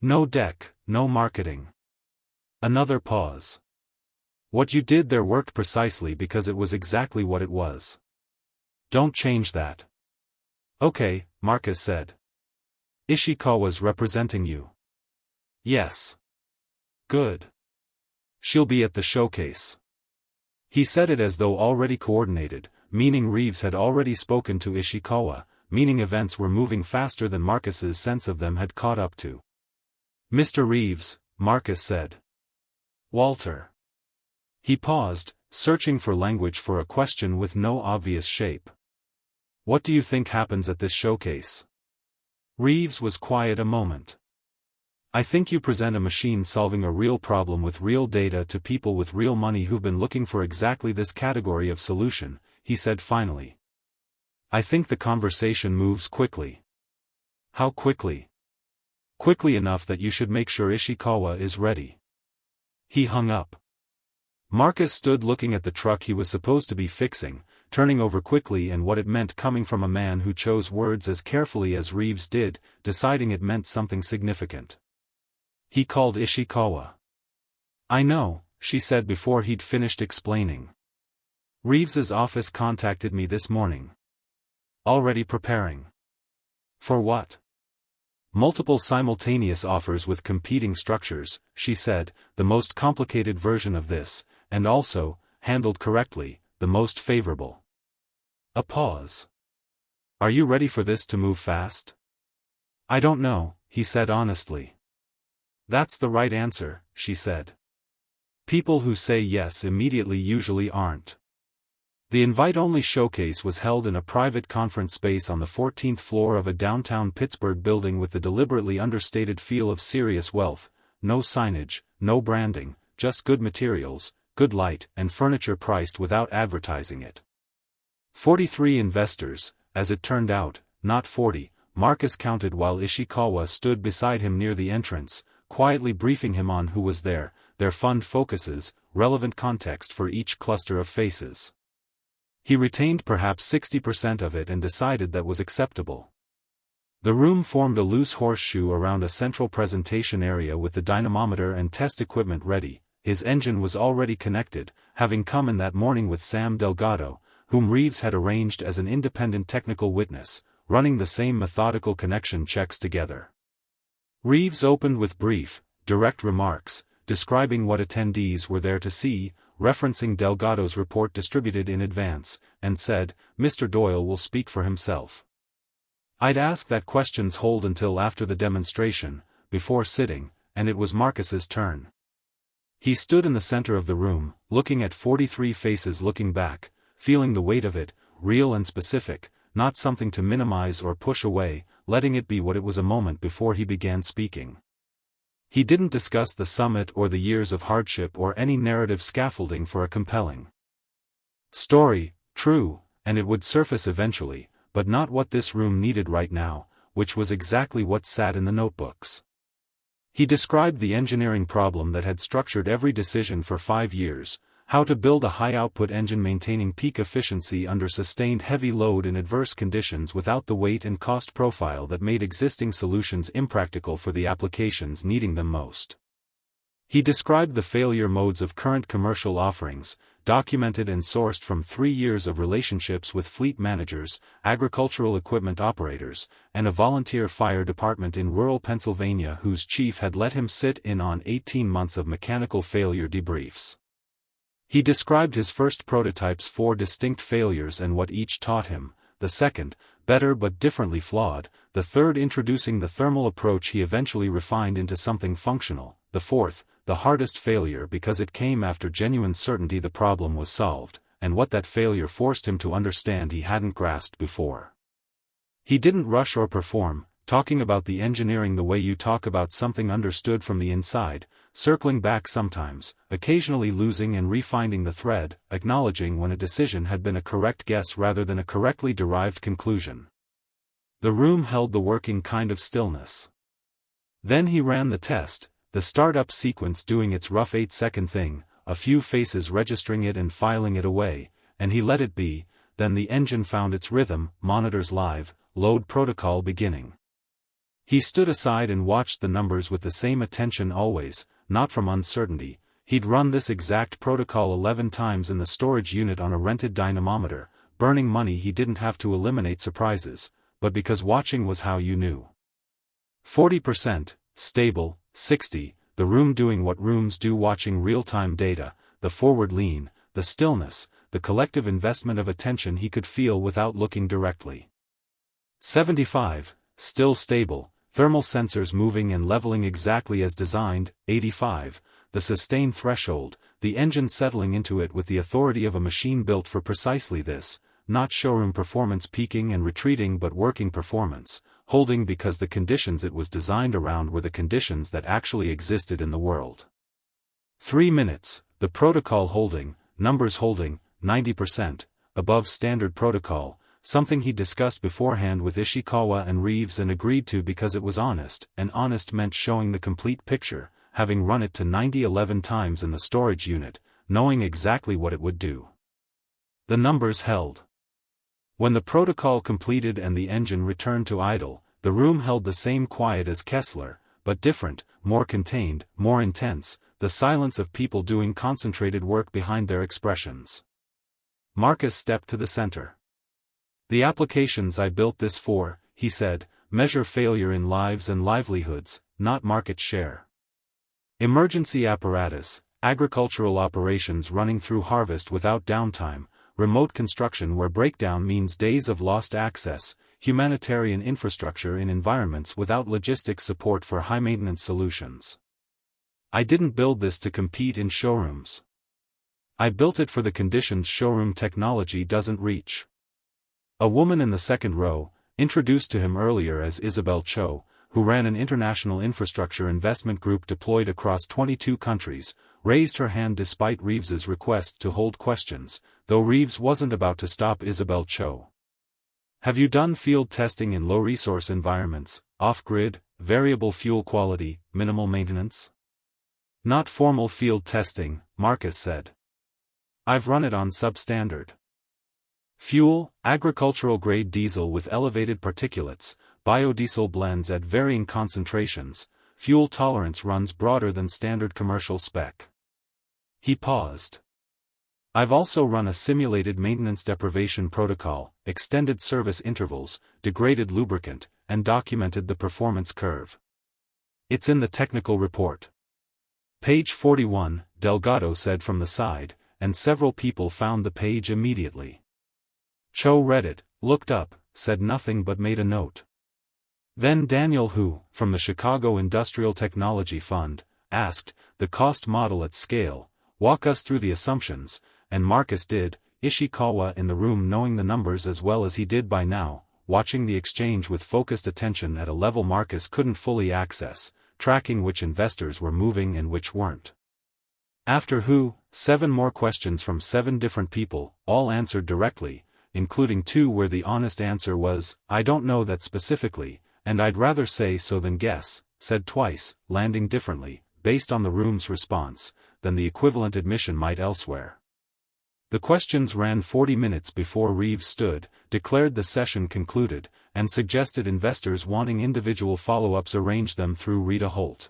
No deck, no marketing." Another pause. "What you did there worked precisely because it was exactly what it was. Don't change that." "Okay," Marcus said. "Ishikawa's representing you?" "Yes." "Good. She'll be at the showcase." He said it as though already coordinated, meaning Reeves had already spoken to Ishikawa, meaning events were moving faster than Marcus's sense of them had caught up to. "Mr. Reeves," Marcus said. "Walter." He paused, searching for language for a question with no obvious shape. "What do you think happens at this showcase?" Reeves was quiet a moment. "I think you present a machine solving a real problem with real data to people with real money who've been looking for exactly this category of solution," he said finally. "I think the conversation moves quickly." "How quickly?" "Quickly enough that you should make sure Ishikawa is ready." He hung up. Marcus stood looking at the truck he was supposed to be fixing, turning over quickly and what it meant coming from a man who chose words as carefully as Reeves did, deciding it meant something significant. He called Ishikawa. "I know," she said before he'd finished explaining. "Reeves's office contacted me this morning. Already preparing." "For what?" "Multiple simultaneous offers with competing structures," she said, "the most complicated version of this, and also, handled correctly, the most favorable." A pause. "Are you ready for this to move fast?" "I don't know," he said honestly. "That's the right answer," she said. "People who say yes immediately usually aren't. The invite-only showcase was held in a private conference space on the 14th floor of a downtown Pittsburgh building with the deliberately understated feel of serious wealth: no signage, no branding, just good materials, good light, and furniture priced without advertising it. 43 investors, as it turned out, not 40, Marcus counted while Ishikawa stood beside him near the entrance, quietly briefing him on who was there, their fund focuses, relevant context for each cluster of faces. He retained perhaps 60% of it and decided that was acceptable. The room formed a loose horseshoe around a central presentation area with the dynamometer and test equipment ready. His engine was already connected, having come in that morning with Sam Delgado, whom Reeves had arranged as an independent technical witness, running the same methodical connection checks together. Reeves opened with brief, direct remarks, describing what attendees were there to see, referencing Delgado's report distributed in advance, and said, "Mr. Doyle will speak for himself. I'd ask that questions hold until after the demonstration, before sitting," and it was Marcus's turn. He stood in the center of the room, looking at 43 faces looking back, feeling the weight of it, real and specific, not something to minimize or push away, letting it be what it was a moment before he began speaking. He didn't discuss the summit or the years of hardship or any narrative scaffolding for a compelling story, true, and it would surface eventually, but not what this room needed right now, which was exactly what sat in the notebooks. He described the engineering problem that had structured every decision for 5 years: how to build a high-output engine maintaining peak efficiency under sustained heavy load in adverse conditions without the weight and cost profile that made existing solutions impractical for the applications needing them most. He described the failure modes of current commercial offerings, documented and sourced from 3 years of relationships with fleet managers, agricultural equipment operators, and a volunteer fire department in rural Pennsylvania whose chief had let him sit in on 18 months of mechanical failure debriefs. He described his first prototype's 4 distinct failures and what each taught him, the second, better but differently flawed, the third introducing the thermal approach he eventually refined into something functional, the fourth, the hardest failure because it came after genuine certainty the problem was solved, and what that failure forced him to understand he hadn't grasped before. He didn't rush or perform, talking about the engineering the way you talk about something understood from the inside, circling back sometimes, occasionally losing and refinding the thread, acknowledging when a decision had been a correct guess rather than a correctly derived conclusion. The room held the working kind of stillness. Then he ran the test, the startup sequence doing its rough 8-second thing, a few faces registering it and filing it away, and he let it be. Then the engine found its rhythm, monitors live, load protocol beginning. He stood aside and watched the numbers with the same attention always, not from uncertainty. He'd run this exact protocol 11 times in the storage unit on a rented dynamometer, burning money he didn't have to eliminate surprises, but because watching was how you knew. 40%, stable, 60, the room doing what rooms do, watching real-time data, the forward lean, the stillness, the collective investment of attention he could feel without looking directly. 75, still stable, thermal sensors moving and leveling exactly as designed. 85, the sustain threshold, the engine settling into it with the authority of a machine built for precisely this, not showroom performance peaking and retreating but working performance, holding because the conditions it was designed around were the conditions that actually existed in the world. 3 minutes, the protocol holding, numbers holding, 90%, above standard protocol, something he discussed beforehand with Ishikawa and Reeves and agreed to because it was honest, and honest meant showing the complete picture, having run it to 11 times in the storage unit, knowing exactly what it would do. The numbers held. When the protocol completed and the engine returned to idle, the room held the same quiet as Kessler, but different, more contained, more intense, the silence of people doing concentrated work behind their expressions. Marcus stepped to the center. "The applications I built this for," he said, "measure failure in lives and livelihoods, not market share. Emergency apparatus, agricultural operations running through harvest without downtime, remote construction where breakdown means days of lost access, humanitarian infrastructure in environments without logistics support for high-maintenance solutions. I didn't build this to compete in showrooms. I built it for the conditions showroom technology doesn't reach. A woman in the second row, introduced to him earlier as Isabel Cho, who ran an international infrastructure investment group deployed across 22 countries, raised her hand despite Reeves's request to hold questions, though Reeves wasn't about to stop Isabel Cho. Have you done field testing in low-resource environments, off-grid, variable fuel quality, minimal maintenance? Not formal field testing, Marcus said. I've run it on substandard fuel, agricultural-grade diesel with elevated particulates, biodiesel blends at varying concentrations, fuel tolerance runs broader than standard commercial spec. He paused. I've also run a simulated maintenance deprivation protocol, extended service intervals, degraded lubricant, and documented the performance curve. It's in the technical report. Page 41, Delgado said from the side, and several people found the page immediately. Cho read it, looked up, said nothing but made a note. Then Daniel Hu, from the Chicago Industrial Technology Fund, asked, the cost model at scale, walk us through the assumptions, and Marcus did, Ishikawa in the room knowing the numbers as well as he did by now, watching the exchange with focused attention at a level Marcus couldn't fully access, tracking which investors were moving and which weren't. After Hu, 7 more questions from 7 different people, all answered directly, including 2 where the honest answer was, I don't know that specifically, and I'd rather say so than guess, said twice, landing differently, based on the room's response, than the equivalent admission might elsewhere. The questions ran 40 minutes before Reeves stood, declared the session concluded, and suggested investors wanting individual follow-ups arrange them through Rita Holt.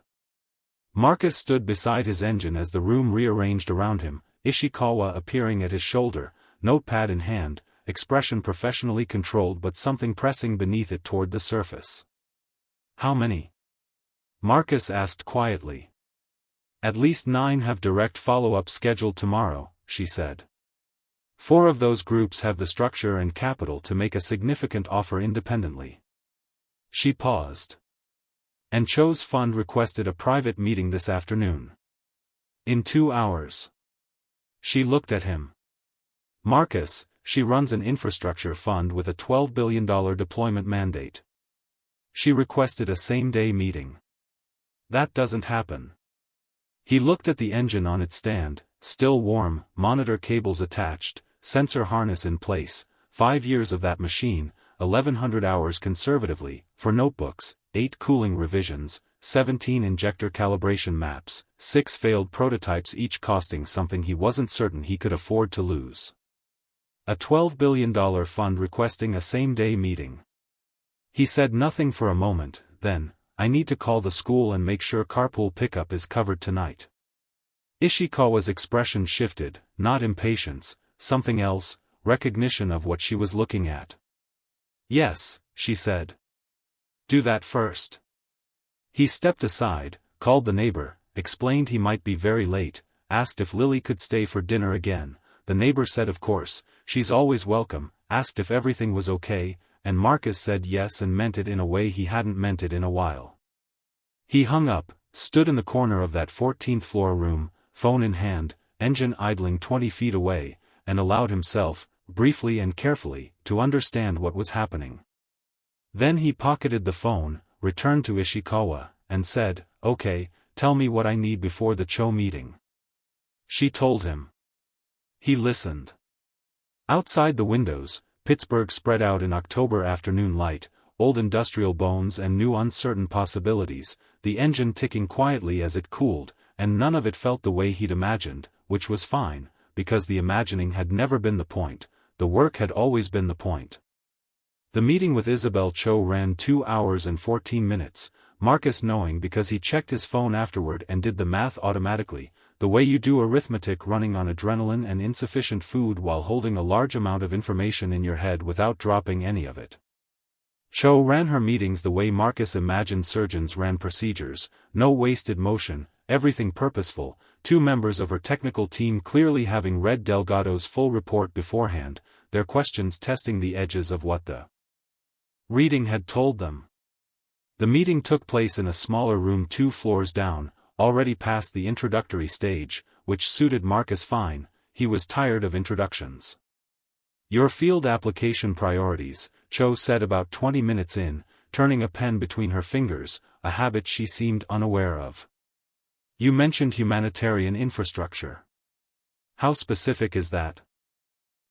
Marcus stood beside his engine as the room rearranged around him, Ishikawa appearing at his shoulder, notepad in hand, expression professionally controlled but something pressing beneath it toward the surface. How many? Marcus asked quietly. At least 9 have direct follow-up scheduled tomorrow, she said. 4 of those groups have the structure and capital to make a significant offer independently. She paused. And Cho's fund requested a private meeting this afternoon. In 2 hours. She looked at him. Marcus, she runs an infrastructure fund with a $12 billion deployment mandate. She requested a same-day meeting. That doesn't happen. He looked at the engine on its stand, still warm, monitor cables attached, sensor harness in place, 5 years of that machine, 1,100 hours conservatively, for notebooks, 8 cooling revisions, 17 injector calibration maps, 6 failed prototypes each costing something he wasn't certain he could afford to lose. A $12 billion fund requesting a same-day meeting. He said nothing for a moment, then, I need to call the school and make sure carpool pickup is covered tonight. Ishikawa's expression shifted, not impatience, something else, recognition of what she was looking at. Yes, she said. Do that first. He stepped aside, called the neighbor, explained he might be very late, asked if Lily could stay for dinner again. The neighbor said of course, she's always welcome, asked if everything was okay, and Marcus said yes and meant it in a way he hadn't meant it in a while. He hung up, stood in the corner of that 14th floor room, phone in hand, engine idling 20 feet away, and allowed himself, briefly and carefully, to understand what was happening. Then he pocketed the phone, returned to Ishikawa, and said, okay, tell me what I need before the Cho meeting. She told him. He listened. Outside the windows, Pittsburgh spread out in October afternoon light, old industrial bones and new uncertain possibilities, the engine ticking quietly as it cooled, and none of it felt the way he'd imagined, which was fine, because the imagining had never been the point, the work had always been the point. The meeting with Isabel Cho ran 2 hours and 14 minutes, Marcus knowing because he checked his phone afterward and did the math automatically, the way you do arithmetic running on adrenaline and insufficient food while holding a large amount of information in your head without dropping any of it. Cho ran her meetings the way Marcus imagined surgeons ran procedures, no wasted motion, everything purposeful, 2 members of her technical team clearly having read Delgado's full report beforehand, their questions testing the edges of what the reading had told them. The meeting took place in a smaller room 2 floors down, already past the introductory stage, which suited Marcus fine. he was tired of introductions. "Your field application priorities," Cho said about 20 minutes in, turning a pen between her fingers, a habit she seemed unaware of. "You mentioned humanitarian infrastructure. How specific is that?"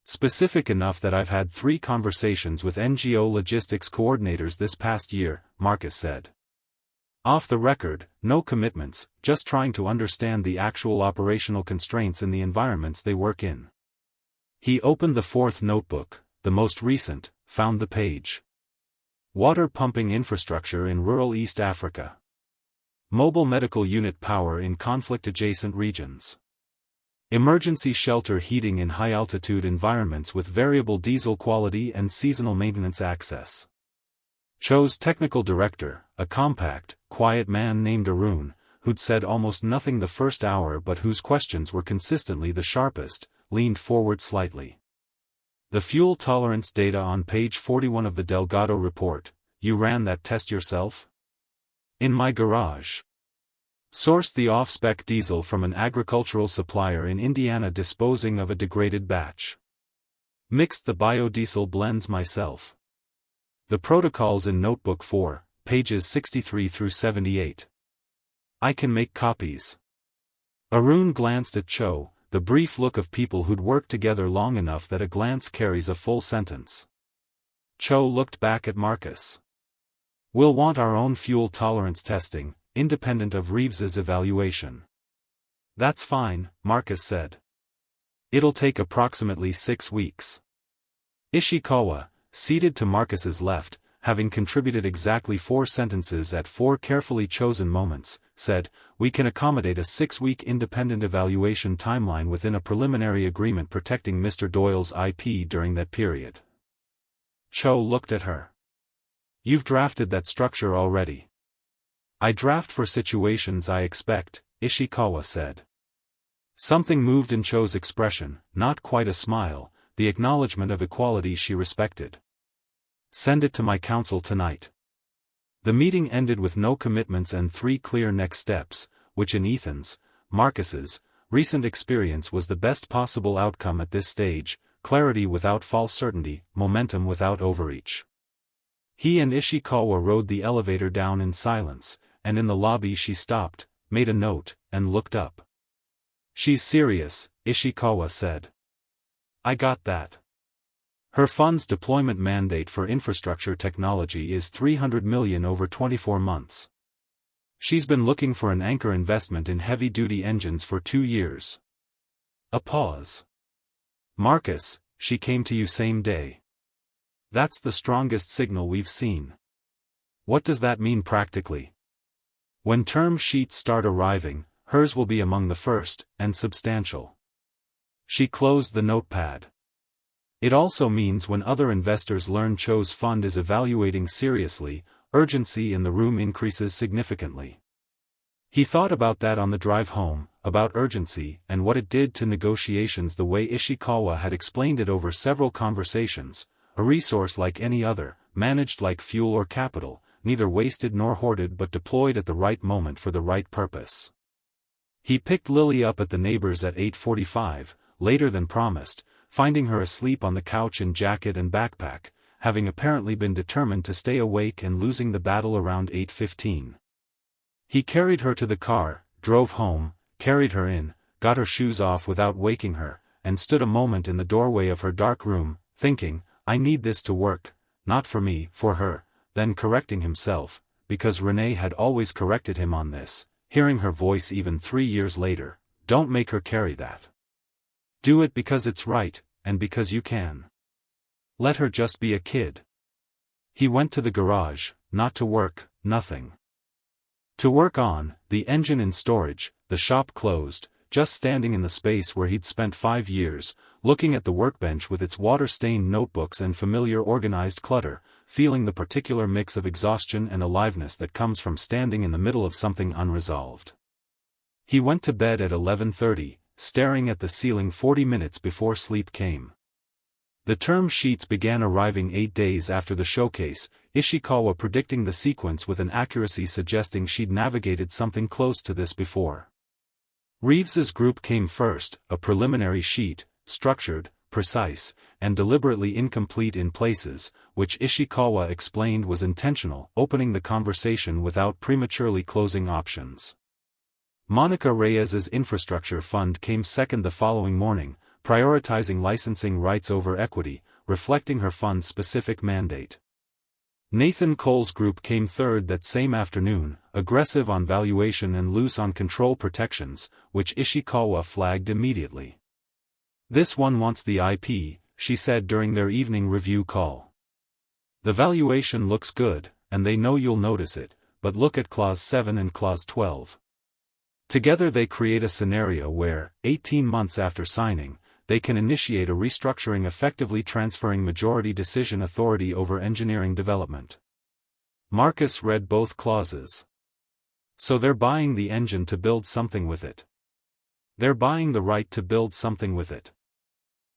"Specific enough that I've had 3 conversations with NGO logistics coordinators this past year," Marcus said. "Off the record, no commitments, just trying to understand the actual operational constraints in the environments they work in." He opened the 4th notebook, the most recent, found the page. "Water pumping infrastructure in rural East Africa. Mobile medical unit power in conflict-adjacent regions. Emergency shelter heating in high-altitude environments with variable diesel quality and seasonal maintenance access." Cho's technical director, a compact, quiet man named Arun, who'd said almost nothing the first hour but whose questions were consistently the sharpest, leaned forward slightly. "The fuel tolerance data on page 41 of the Delgado report, you ran that test yourself?" "In my garage. Sourced the off-spec diesel from an agricultural supplier in Indiana disposing of a degraded batch. Mixed the biodiesel blends myself. The protocols in Notebook 4, pages 63 through 78. I can make copies." Arun glanced at Cho, the brief look of people who'd worked together long enough that a glance carries a full sentence. Cho looked back at Marcus. "We'll want our own fuel tolerance testing, independent of Reeves's evaluation." "That's fine," Marcus said. "It'll take approximately 6 weeks." Ishikawa, seated to Marcus's left, having contributed exactly 4 sentences at 4 carefully chosen moments, said, "We can accommodate a 6-week independent evaluation timeline within a preliminary agreement protecting Mr. Doyle's IP during that period." Cho looked at her. "You've drafted that structure already." "I draft for situations I expect," Ishikawa said. Something moved in Cho's expression, not quite a smile, the acknowledgement of equality she respected. "Send it to my counsel tonight." The meeting ended with no commitments and 3 clear next steps, which in Ethan's, Marcus's, recent experience was the best possible outcome at this stage: clarity without false certainty, momentum without overreach. He and Ishikawa rode the elevator down in silence, and in the lobby she stopped, made a note, and looked up. "She's serious," Ishikawa said. "I got that. Her fund's deployment mandate for infrastructure technology is $300 million over 24 months. She's been looking for an anchor investment in heavy-duty engines for 2 years." A pause. "Marcus, she came to you same day. That's the strongest signal we've seen. What does that mean practically? When term sheets start arriving, hers will be among the first, and substantial." She closed the notepad. "It also means when other investors learn Cho's fund is evaluating seriously, urgency in the room increases significantly." He thought about that on the drive home, about urgency and what it did to negotiations the way Ishikawa had explained it over several conversations: a resource like any other, managed like fuel or capital, neither wasted nor hoarded but deployed at the right moment for the right purpose. He picked Lily up at the neighbor's at 8:45, later than promised, finding her asleep on the couch in jacket and backpack, having apparently been determined to stay awake and losing the battle around 8:15. He carried her to the car, drove home, carried her in, got her shoes off without waking her, and stood a moment in the doorway of her dark room, thinking, "I need this to work, not for me, for her," then correcting himself, because Renee had always corrected him on this, hearing her voice even 3 years later, "Don't make her carry that. Do it because it's right, and because you can. Let her just be a kid." He went to the garage, not to work, nothing to work on, the engine in storage, the shop closed, just standing in the space where he'd spent 5 years, looking at the workbench with its water-stained notebooks and familiar organized clutter, feeling the particular mix of exhaustion and aliveness that comes from standing in the middle of something unresolved. He went to bed at 11:30, staring at the ceiling 40 minutes before sleep came. The term sheets began arriving 8 days after the showcase, Ishikawa predicting the sequence with an accuracy suggesting she'd navigated something close to this before. Reeves's group came first, a preliminary sheet, structured, precise, and deliberately incomplete in places, which Ishikawa explained was intentional, opening the conversation without prematurely closing options. Monica Reyes's infrastructure fund came second the following morning, prioritizing licensing rights over equity, reflecting her fund's specific mandate. Nathan Cole's group came third that same afternoon, aggressive on valuation and loose on control protections, which Ishikawa flagged immediately. "This one wants the IP," she said during their evening review call. "The valuation looks good, and they know you'll notice it, but look at Clause 7 and Clause 12. Together they create a scenario where, 18 months after signing, they can initiate a restructuring effectively transferring majority decision authority over engineering development." Marcus read both clauses. So they're buying the engine to build something with it. They're buying the right to build something with it.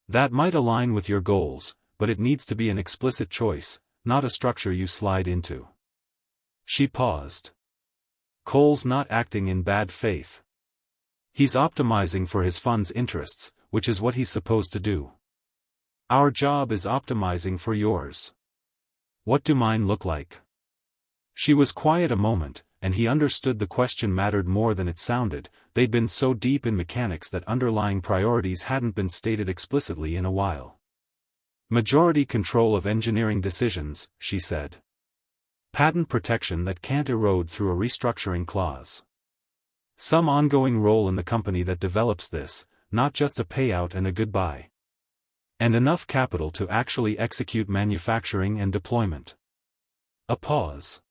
That might align with your goals, but it needs to be an explicit choice, not a structure you slide into. She paused. Cole's not acting in bad faith. He's optimizing for his fund's interests, which is what he's supposed to do. Our job is optimizing for yours. What do mine look like? She was quiet a moment, and he understood the question mattered more than it sounded. They'd been so deep in mechanics that underlying priorities hadn't been stated explicitly in a while. "Majority control of engineering decisions," she said. "Patent protection that can't erode through a restructuring clause. Some ongoing role in the company that develops this, not just a payout and a goodbye. And enough capital to actually execute manufacturing and deployment." A pause.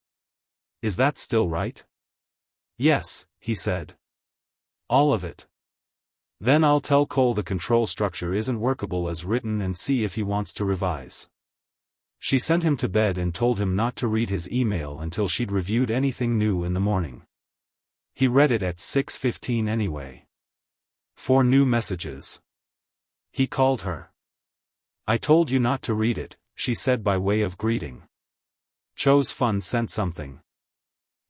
"Is that still right?" "Yes," he said. "All of it. Then I'll tell Cole the control structure isn't workable as written and see if he wants to revise." She sent him to bed and told him not to read his email until she'd reviewed anything new in the morning. He read it at 6:15 anyway. 4 new messages. He called her. "I told you not to read it," she said by way of greeting. "Cho's fund sent something."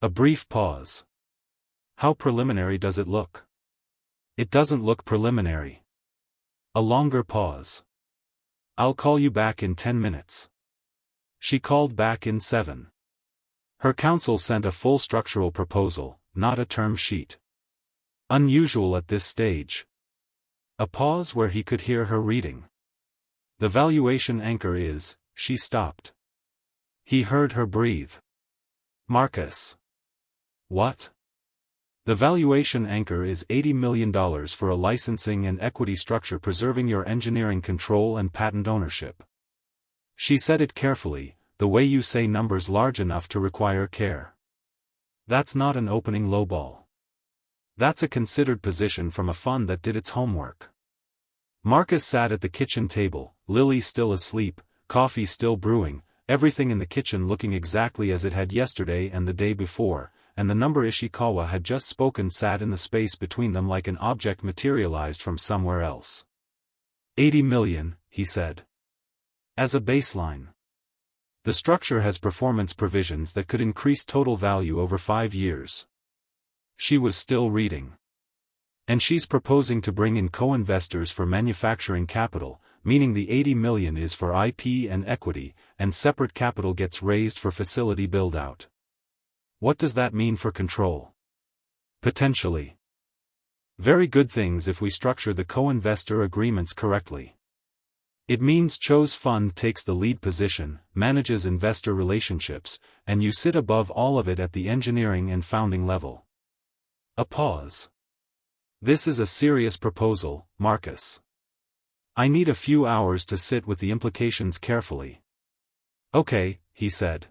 A brief pause. "How preliminary does it look?" "It doesn't look preliminary." A longer pause. "I'll call you back in 10 minutes. She called back in 7. Her counsel sent a full structural proposal, not a term sheet. Unusual at this stage. A pause where he could hear her reading. "The valuation anchor is," she stopped. He heard her breathe. "Marcus." "What?" "The valuation anchor is $80 million for a licensing and equity structure preserving your engineering control and patent ownership." She said it carefully, the way you say numbers large enough to require care. That's not an opening lowball. That's a considered position from a fund that did its homework. Marcus sat at the kitchen table, Lily still asleep, coffee still brewing, everything in the kitchen looking exactly as it had yesterday and the day before, and the number Ishikawa had just spoken sat in the space between them like an object materialized from somewhere else. 80 million, he said. As a baseline. The structure has performance provisions that could increase total value over 5 years. She was still reading. And she's proposing to bring in co-investors for manufacturing capital, meaning the 80 million is for IP and equity, and separate capital gets raised for facility build-out. What does that mean for control? Potentially. Very good things if we structure the co-investor agreements correctly. It means Cho's fund takes the lead position, manages investor relationships, and you sit above all of it at the engineering and founding level. A pause. This is a serious proposal, Marcus. I need a few hours to sit with the implications carefully. Okay, he said.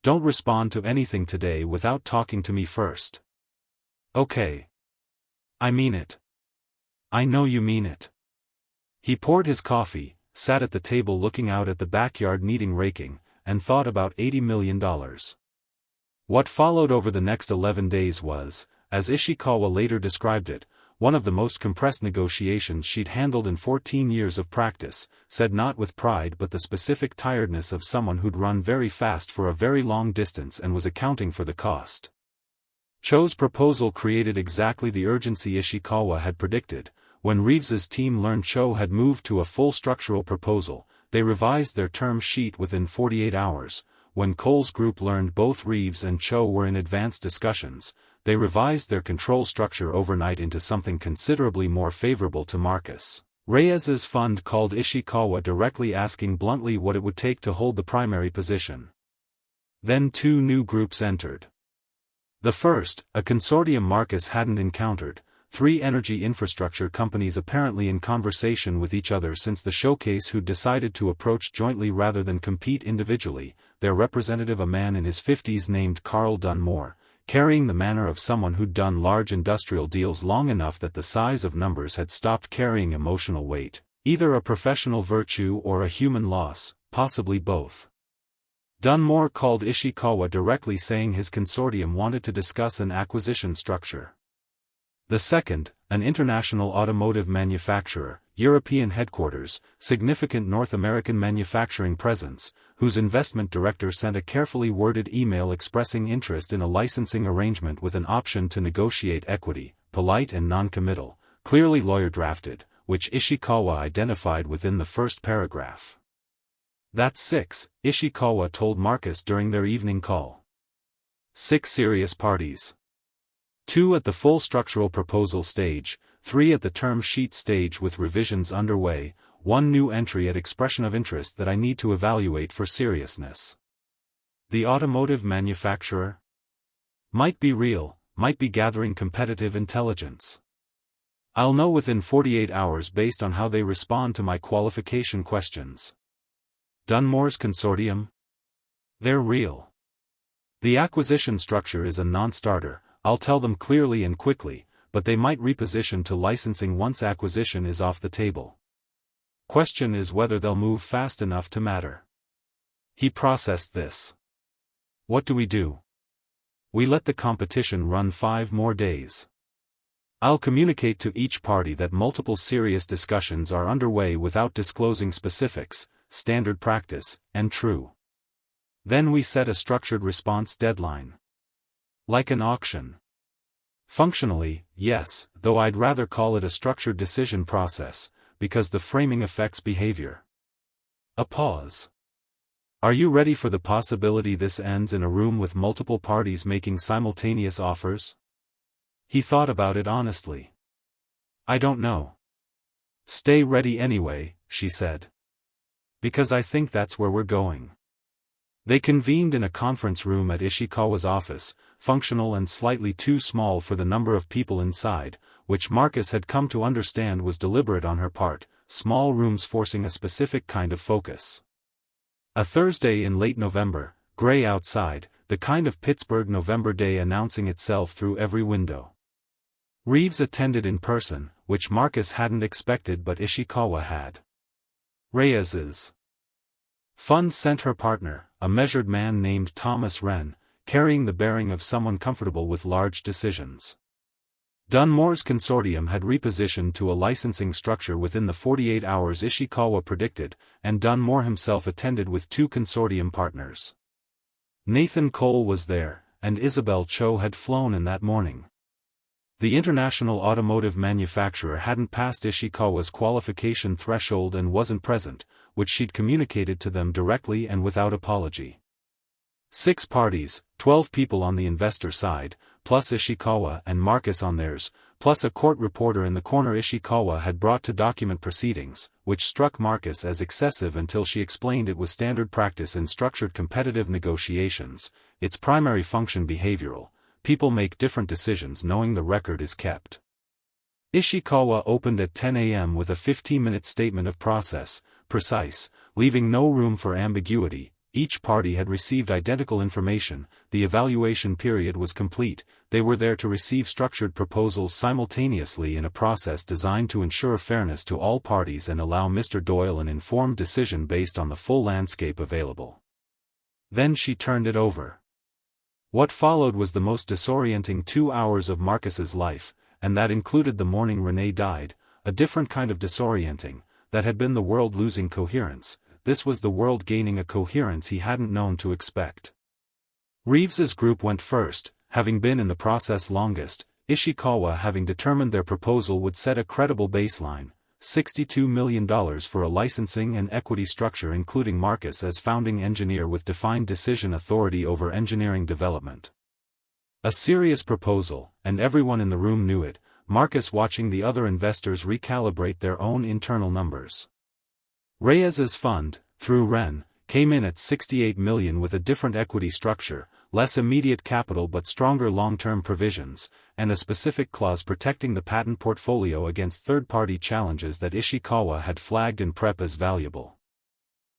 Don't respond to anything today without talking to me first. Okay. I mean it. I know you mean it. He poured his coffee, sat at the table looking out at the backyard needing raking, and thought about $80 million. What followed over the next 11 days was, as Ishikawa later described it, one of the most compressed negotiations she'd handled in 14 years of practice, said not with pride but the specific tiredness of someone who'd run very fast for a very long distance and was accounting for the cost. Cho's proposal created exactly the urgency Ishikawa had predicted. When Reeves's team learned Cho had moved to a full structural proposal, they revised their term sheet within 48 hours. When Cole's group learned both Reeves and Cho were in advanced discussions, they revised their control structure overnight into something considerably more favorable to Marcus. Reyes's fund called Ishikawa directly, asking bluntly what it would take to hold the primary position. Then two new groups entered. The first, a consortium Marcus hadn't encountered, three energy infrastructure companies apparently in conversation with each other since the showcase, who decided to approach jointly rather than compete individually, their representative, a man in his 50s named Carl Dunmore, carrying the manner of someone who'd done large industrial deals long enough that the size of numbers had stopped carrying emotional weight, either a professional virtue or a human loss, possibly both. Dunmore called Ishikawa directly, saying his consortium wanted to discuss an acquisition structure. The second, an international automotive manufacturer, European headquarters, significant North American manufacturing presence, whose investment director sent a carefully worded email expressing interest in a licensing arrangement with an option to negotiate equity, polite and non-committal, clearly lawyer-drafted, which Ishikawa identified within the first paragraph. That's 6, Ishikawa told Marcus during their evening call. 6 serious parties. 2 at the full structural proposal stage, 3 at the term sheet stage with revisions underway, 1 new entry at expression of interest that I need to evaluate for seriousness. The automotive manufacturer? Might be real, might be gathering competitive intelligence. I'll know within 48 hours based on how they respond to my qualification questions. Dunmore's consortium? They're real. The acquisition structure is a non-starter. I'll tell them clearly and quickly, but they might reposition to licensing once acquisition is off the table. Question is whether they'll move fast enough to matter. He processed this. What do? We let the competition run 5 more days. I'll communicate to each party that multiple serious discussions are underway without disclosing specifics, standard practice, and true. Then we set a structured response deadline. Like an auction. Functionally, yes, though I'd rather call it a structured decision process, because the framing affects behavior. A pause. Are you ready for the possibility this ends in a room with multiple parties making simultaneous offers? He thought about it honestly. I don't know. Stay ready anyway, she said. Because I think that's where we're going. They convened in a conference room at Ishikawa's office, functional and slightly too small for the number of people inside, which Marcus had come to understand was deliberate on her part, small rooms forcing a specific kind of focus. A Thursday in late November, gray outside, the kind of Pittsburgh November day announcing itself through every window. Reeves attended in person, which Marcus hadn't expected but Ishikawa had. Reyes's fund sent her partner, a measured man named Thomas Wren, carrying the bearing of someone comfortable with large decisions. Dunmore's consortium had repositioned to a licensing structure within the 48 hours Ishikawa predicted, and Dunmore himself attended with 2 consortium partners. Nathan Cole was there, and Isabel Cho had flown in that morning. The international automotive manufacturer hadn't passed Ishikawa's qualification threshold and wasn't present, which she'd communicated to them directly and without apology. 6 parties, 12 people on the investor side, plus Ishikawa and Marcus on theirs, plus a court reporter in the corner Ishikawa had brought to document proceedings, which struck Marcus as excessive until she explained it was standard practice in structured competitive negotiations, its primary function behavioral. People make different decisions knowing the record is kept. Ishikawa opened at 10 a.m. with a 15-minute statement of process, precise, leaving no room for ambiguity. Each party had received identical information, the evaluation period was complete, they were there to receive structured proposals simultaneously in a process designed to ensure fairness to all parties and allow Mr. Doyle an informed decision based on the full landscape available. Then she turned it over. What followed was the most disorienting 2 hours of Marcus's life, and that included the morning Renee died, a different kind of disorienting, that had been the world losing coherence. This was the world gaining a coherence he hadn't known to expect. Reeves's group went first, having been in the process longest, Ishikawa having determined their proposal would set a credible baseline, $62 million for a licensing and equity structure including Marcus as founding engineer with defined decision authority over engineering development. A serious proposal, and everyone in the room knew it, Marcus watching the other investors recalibrate their own internal numbers. Reyes's fund, through Ren, came in at $68 million with a different equity structure, less immediate capital but stronger long-term provisions, and a specific clause protecting the patent portfolio against third-party challenges that Ishikawa had flagged in prep as valuable.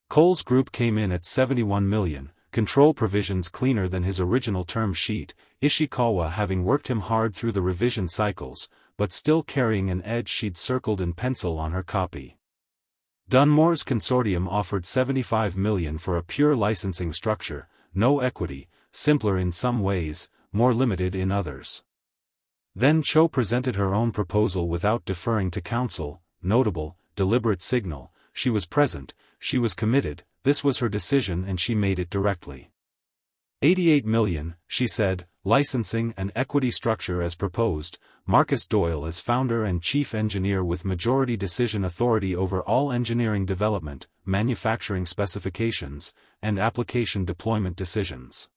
Cole's group came in at $71 million, control provisions cleaner than his original term sheet, Ishikawa having worked him hard through the revision cycles, but still carrying an edge she'd circled in pencil on her copy. Dunmore's consortium offered $75 million for a pure licensing structure, no equity, simpler in some ways, more limited in others. Then Cho presented her own proposal without deferring to counsel, notable, deliberate signal, she was present, she was committed, this was her decision and she made it directly. $88 million, she said, licensing and equity structure as proposed, Marcus Doyle as founder and chief engineer with majority decision authority over all engineering development, manufacturing specifications, and application deployment decisions.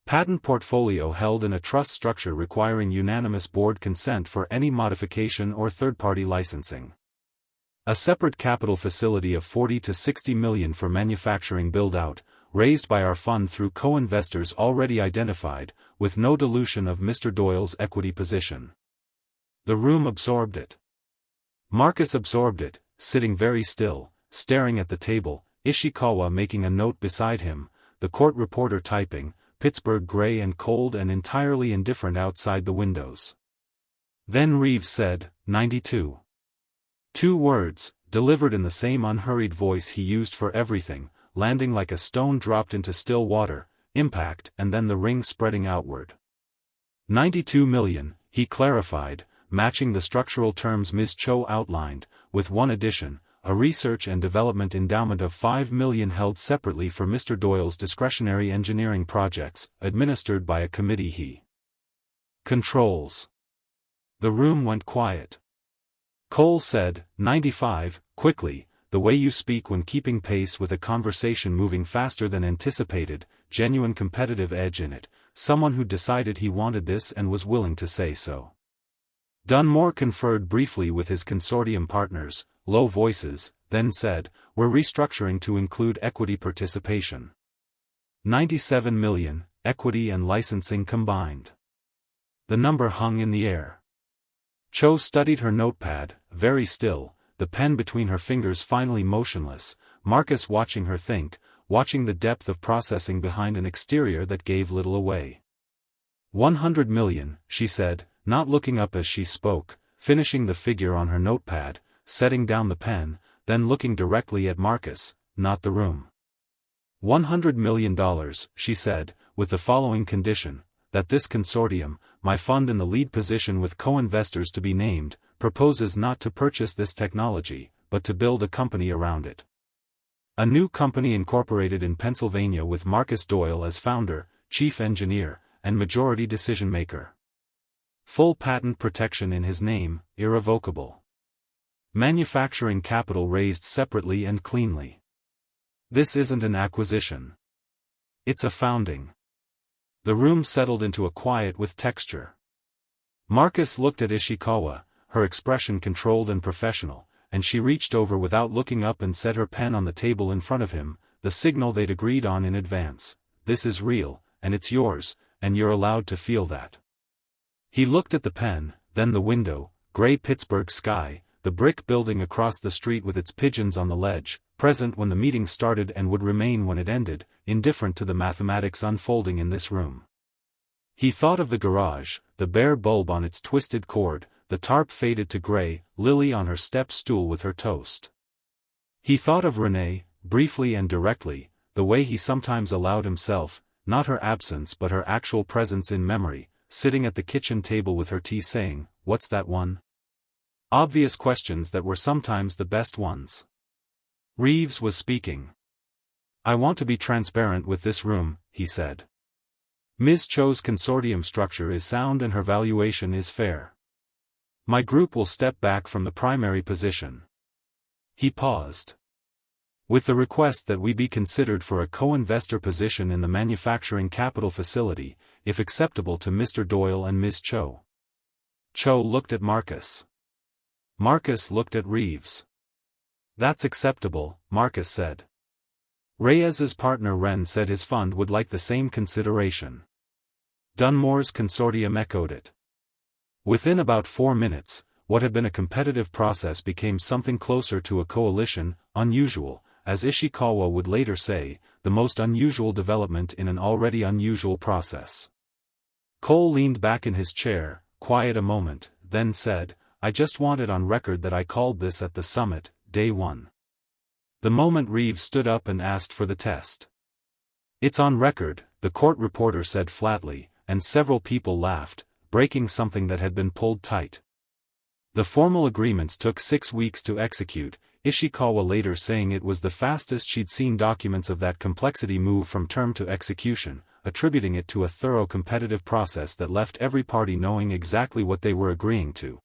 Patent portfolio held in a trust structure requiring unanimous board consent for any modification or third-party licensing. A separate capital facility of $40 to $60 million for manufacturing build-out, raised by our fund through co-investors already identified, with no dilution of Mr. Doyle's equity position. The room absorbed it. Marcus absorbed it, sitting very still, staring at the table, Ishikawa making a note beside him, the court reporter typing, Pittsburgh gray and cold and entirely indifferent outside the windows. Then Reeves said, 92. 2 words, delivered in the same unhurried voice he used for everything, landing like a stone dropped into still water, impact and then the ring spreading outward. 92 million, he clarified, matching the structural terms Ms. Cho outlined, with one addition, a research and development endowment of $5 million held separately for Mr. Doyle's discretionary engineering projects, administered by a committee he controls. The room went quiet. Cole said, 95, quickly, the way you speak when keeping pace with a conversation moving faster than anticipated, genuine competitive edge in it, someone who decided he wanted this and was willing to say so. Dunmore conferred briefly with his consortium partners, low voices, then said, we're restructuring to include equity participation. 97 million, equity and licensing combined. The number hung in the air. Cho studied her notepad, very still, the pen between her fingers finally motionless, Marcus watching her think, watching the depth of processing behind an exterior that gave little away. 100 million, she said, not looking up as she spoke, finishing the figure on her notepad, setting down the pen, then looking directly at Marcus, not the room. $100 million, she said, with the following condition, that this consortium, my fund in the lead position with co-investors to be named, proposes not to purchase this technology, but to build a company around it. A new company incorporated in Pennsylvania with Marcus Doyle as founder, chief engineer, and majority decision-maker. Full patent protection in his name, irrevocable. Manufacturing capital raised separately and cleanly. This isn't an acquisition. It's a founding. The room settled into a quiet with texture. Marcus looked at Ishikawa, her expression controlled and professional, and she reached over without looking up and set her pen on the table in front of him, the signal they'd agreed on in advance. This is real, and it's yours, and you're allowed to feel that. He looked at the pen, then the window, gray Pittsburgh sky, the brick building across the street with its pigeons on the ledge, present when the meeting started and would remain when it ended, indifferent to the mathematics unfolding in this room. He thought of the garage, the bare bulb on its twisted cord, the tarp faded to gray, Lily on her step stool with her toast. He thought of Renee, briefly and directly, the way he sometimes allowed himself, not her absence but her actual presence in memory, sitting at the kitchen table with her tea saying, "What's that one?" Obvious questions that were sometimes the best ones. Reeves was speaking. "I want to be transparent with this room," he said. Ms. Cho's consortium structure is sound and her valuation is fair. My group will step back from the primary position. He paused. With the request that we be considered for a co-investor position in the manufacturing capital facility, if acceptable to Mr. Doyle and Ms. Cho. Cho looked at Marcus. Marcus looked at Reeves. That's acceptable, Marcus said. Reyes's partner Ren said his fund would like the same consideration. Dunmore's consortium echoed it. Within about 4 minutes, what had been a competitive process became something closer to a coalition, unusual, as Ishikawa would later say, the most unusual development in an already unusual process. Cole leaned back in his chair, quiet a moment, then said, I just want it on record that I called this at the summit, day 1. The moment Reeves stood up and asked for the test. It's on record, the court reporter said flatly, and several people laughed, breaking something that had been pulled tight. The formal agreements took 6 weeks to execute, Ishikawa later saying it was the fastest she'd seen documents of that complexity move from term to execution, attributing it to a thorough competitive process that left every party knowing exactly what they were agreeing to.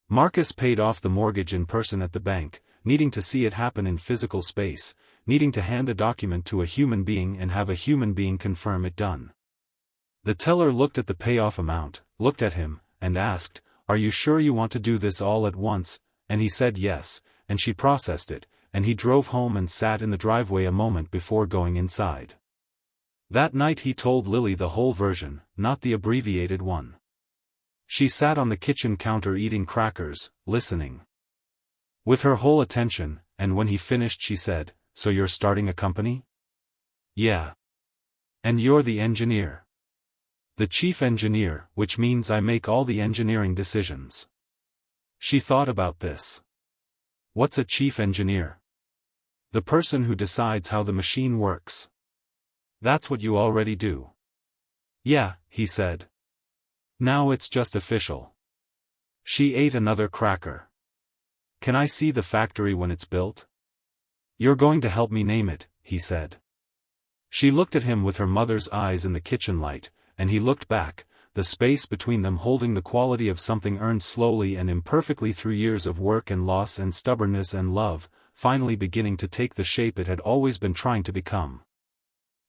Marcus paid off the mortgage in person at the bank, needing to see it happen in physical space, needing to hand a document to a human being and have a human being confirm it done. The teller looked at the payoff amount, looked at him, and asked, Are you sure you want to do this all at once? And he said yes, and she processed it, and he drove home and sat in the driveway a moment before going inside. That night he told Lily the whole version, not the abbreviated one. She sat on the kitchen counter eating crackers, listening. With her whole attention, and when he finished she said, So you're starting a company? Yeah. And you're the engineer. The chief engineer, which means I make all the engineering decisions. She thought about this. What's a chief engineer? The person who decides how the machine works. That's what you already do. Yeah, he said. Now it's just official. She ate another cracker. Can I see the factory when it's built? You're going to help me name it, he said. She looked at him with her mother's eyes in the kitchen light, and he looked back, the space between them holding the quality of something earned slowly and imperfectly through years of work and loss and stubbornness and love, finally beginning to take the shape it had always been trying to become.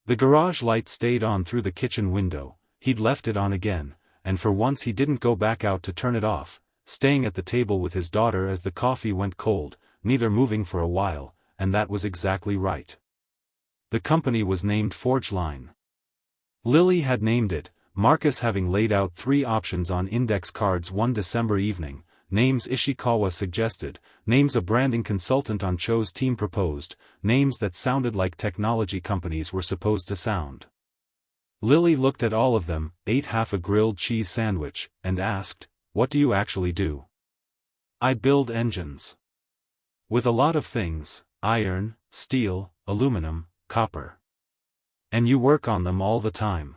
The garage light stayed on through the kitchen window, he'd left it on again, and for once he didn't go back out to turn it off, staying at the table with his daughter as the coffee went cold, neither moving for a while, and that was exactly right. The company was named Forge Line. Lily had named it, Marcus having laid out 3 options on index cards one December evening, names Ishikawa suggested, names a branding consultant on Cho's team proposed, names that sounded like technology companies were supposed to sound. Lily looked at all of them, ate half a grilled cheese sandwich, and asked, What do you actually do? I build engines. With a lot of things, iron, steel, aluminum, copper. And you work on them all the time.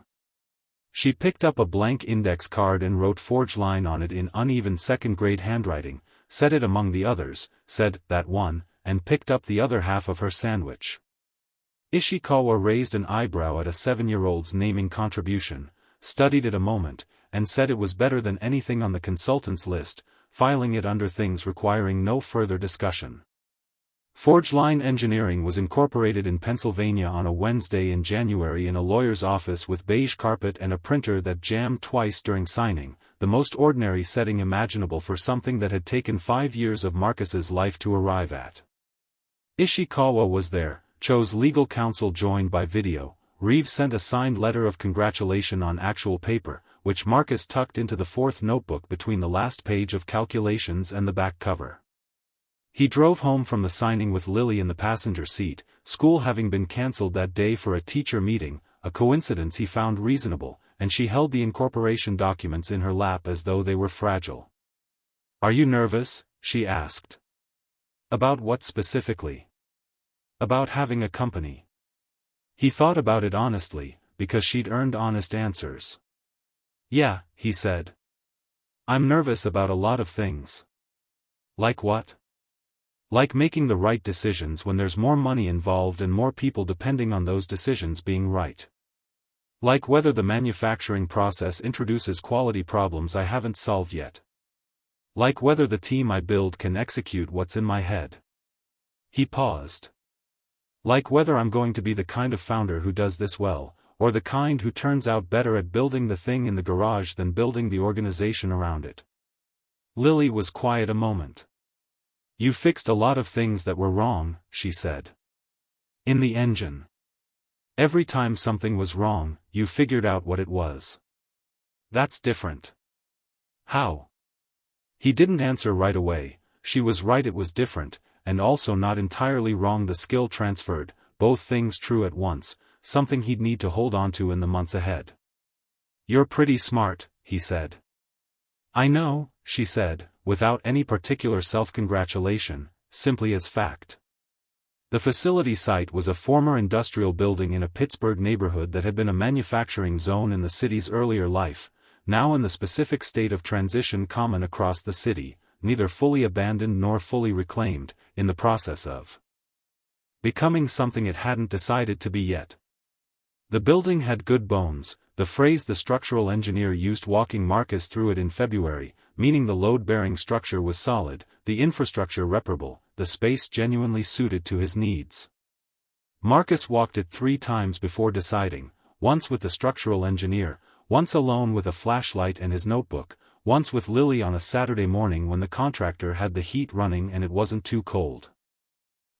She picked up a blank index card and wrote Forge Line on it in uneven second-grade handwriting, set it among the others, said, That one, and picked up the other half of her sandwich. Ishikawa raised an eyebrow at a 7-year-old's naming contribution, studied it a moment, and said it was better than anything on the consultant's list, filing it under things requiring no further discussion. Forge Line Engineering was incorporated in Pennsylvania on a Wednesday in January in a lawyer's office with beige carpet and a printer that jammed twice during signing, the most ordinary setting imaginable for something that had taken 5 years of Marcus's life to arrive at. Ishikawa was there, Cho's legal counsel joined by video. Reeves sent a signed letter of congratulation on actual paper, which Marcus tucked into the 4th notebook between the last page of calculations and the back cover. He drove home from the signing with Lily in the passenger seat, school having been cancelled that day for a teacher meeting, a coincidence he found reasonable, and she held the incorporation documents in her lap as though they were fragile. Are you nervous? She asked. About what specifically? About having a company. He thought about it honestly, because she'd earned honest answers. Yeah, he said. I'm nervous about a lot of things. Like what? Like making the right decisions when there's more money involved and more people depending on those decisions being right. Like whether the manufacturing process introduces quality problems I haven't solved yet. Like whether the team I build can execute what's in my head. He paused. Like whether I'm going to be the kind of founder who does this well, or the kind who turns out better at building the thing in the garage than building the organization around it. Lily was quiet a moment. You fixed a lot of things that were wrong, she said. In the engine. Every time something was wrong, you figured out what it was. That's different. How? He didn't answer right away. She was right, it was different, and also not entirely wrong. The skill transferred, both things true at once, something he'd need to hold on to in the months ahead. You're pretty smart, he said. I know, she said, without any particular self-congratulation, simply as fact. The facility site was a former industrial building in a Pittsburgh neighborhood that had been a manufacturing zone in the city's earlier life, now in the specific state of transition common across the city, neither fully abandoned nor fully reclaimed, in the process of becoming something it hadn't decided to be yet. The building had good bones, the phrase the structural engineer used walking Marcus through it in February, meaning the load-bearing structure was solid, the infrastructure reparable, the space genuinely suited to his needs. Marcus walked it 3 times before deciding, once with the structural engineer, once alone with a flashlight and his notebook, once with Lily on a Saturday morning when the contractor had the heat running and it wasn't too cold.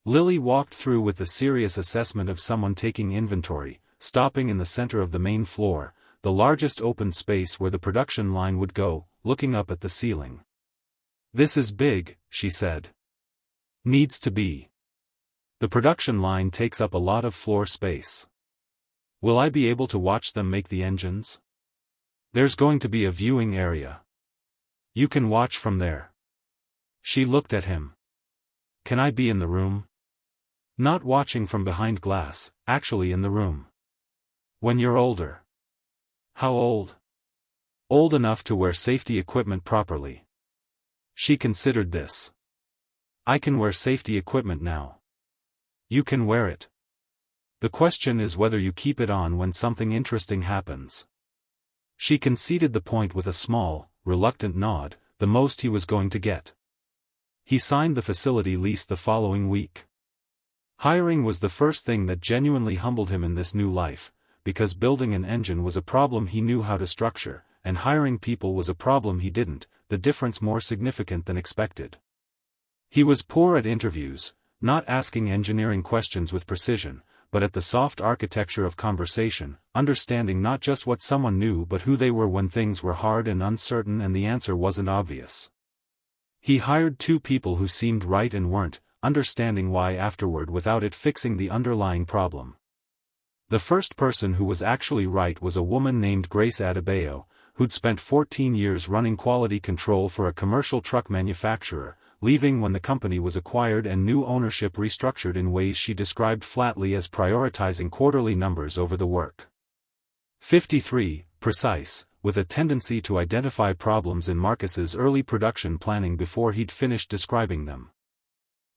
Lily walked through with the serious assessment of someone taking inventory, stopping in the center of the main floor, the largest open space where the production line would go, looking up at the ceiling. This is big, she said. Needs to be. The production line takes up a lot of floor space. Will I be able to watch them make the engines? There's going to be a viewing area. You can watch from there. She looked at him. Can I be in the room? Not watching from behind glass, actually in the room. When you're older. How old? Old enough to wear safety equipment properly. She considered this. I can wear safety equipment now. You can wear it. The question is whether you keep it on when something interesting happens. She conceded the point with a small, reluctant nod, the most he was going to get. He signed the facility lease the following week. Hiring was the first thing that genuinely humbled him in this new life, because building an engine was a problem he knew how to structure, and hiring people was a problem he didn't, the difference more significant than expected. He was poor at interviews, not asking engineering questions with precision, but at the soft architecture of conversation, understanding not just what someone knew but who they were when things were hard and uncertain and the answer wasn't obvious. He hired 2 people who seemed right and weren't, understanding why afterward without it fixing the underlying problem. The first person who was actually right was a woman named Grace Adebayo, who'd spent 14 years running quality control for a commercial truck manufacturer, leaving when the company was acquired and new ownership restructured in ways she described flatly as prioritizing quarterly numbers over the work. 53, precise, with a tendency to identify problems in Marcus's early production planning before he'd finished describing them.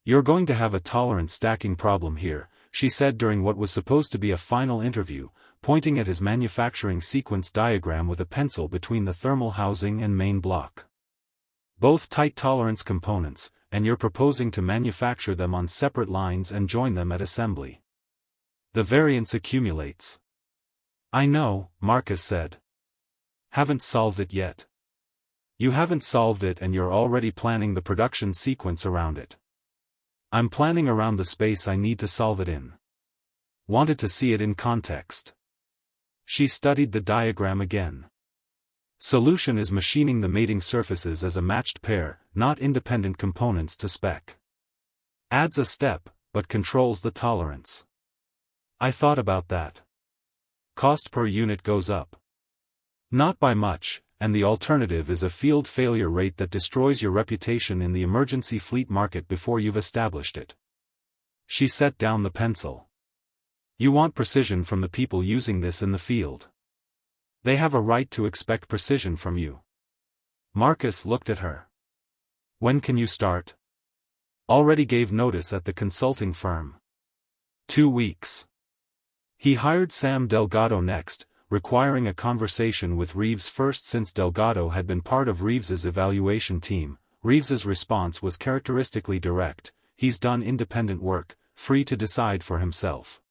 You're going to have a tolerance stacking problem here, she said during what was supposed to be a final interview, pointing at his manufacturing sequence diagram with a pencil between the thermal housing and main block. Both tight tolerance components, and you're proposing to manufacture them on separate lines and join them at assembly. The variance accumulates. I know, Marcus said. Haven't solved it yet. You haven't solved it and you're already planning the production sequence around it. I'm planning around the space I need to solve it in. Wanted to see it in context. She studied the diagram again. Solution is machining the mating surfaces as a matched pair, not independent components to spec. Adds a step, but controls the tolerance. I thought about that. Cost per unit goes up. Not by much, and the alternative is a field failure rate that destroys your reputation in the emergency fleet market before you've established it. She set down the pencil. You want precision from the people using this in the field. They have a right to expect precision from you. Marcus looked at her. When can you start? Already gave notice at the consulting firm. 2 weeks. He hired Sam Delgado next, requiring a conversation with Reeves first since Delgado had been part of Reeves's evaluation team. Reeves's response was characteristically direct: "He's done independent work, free to decide for himself."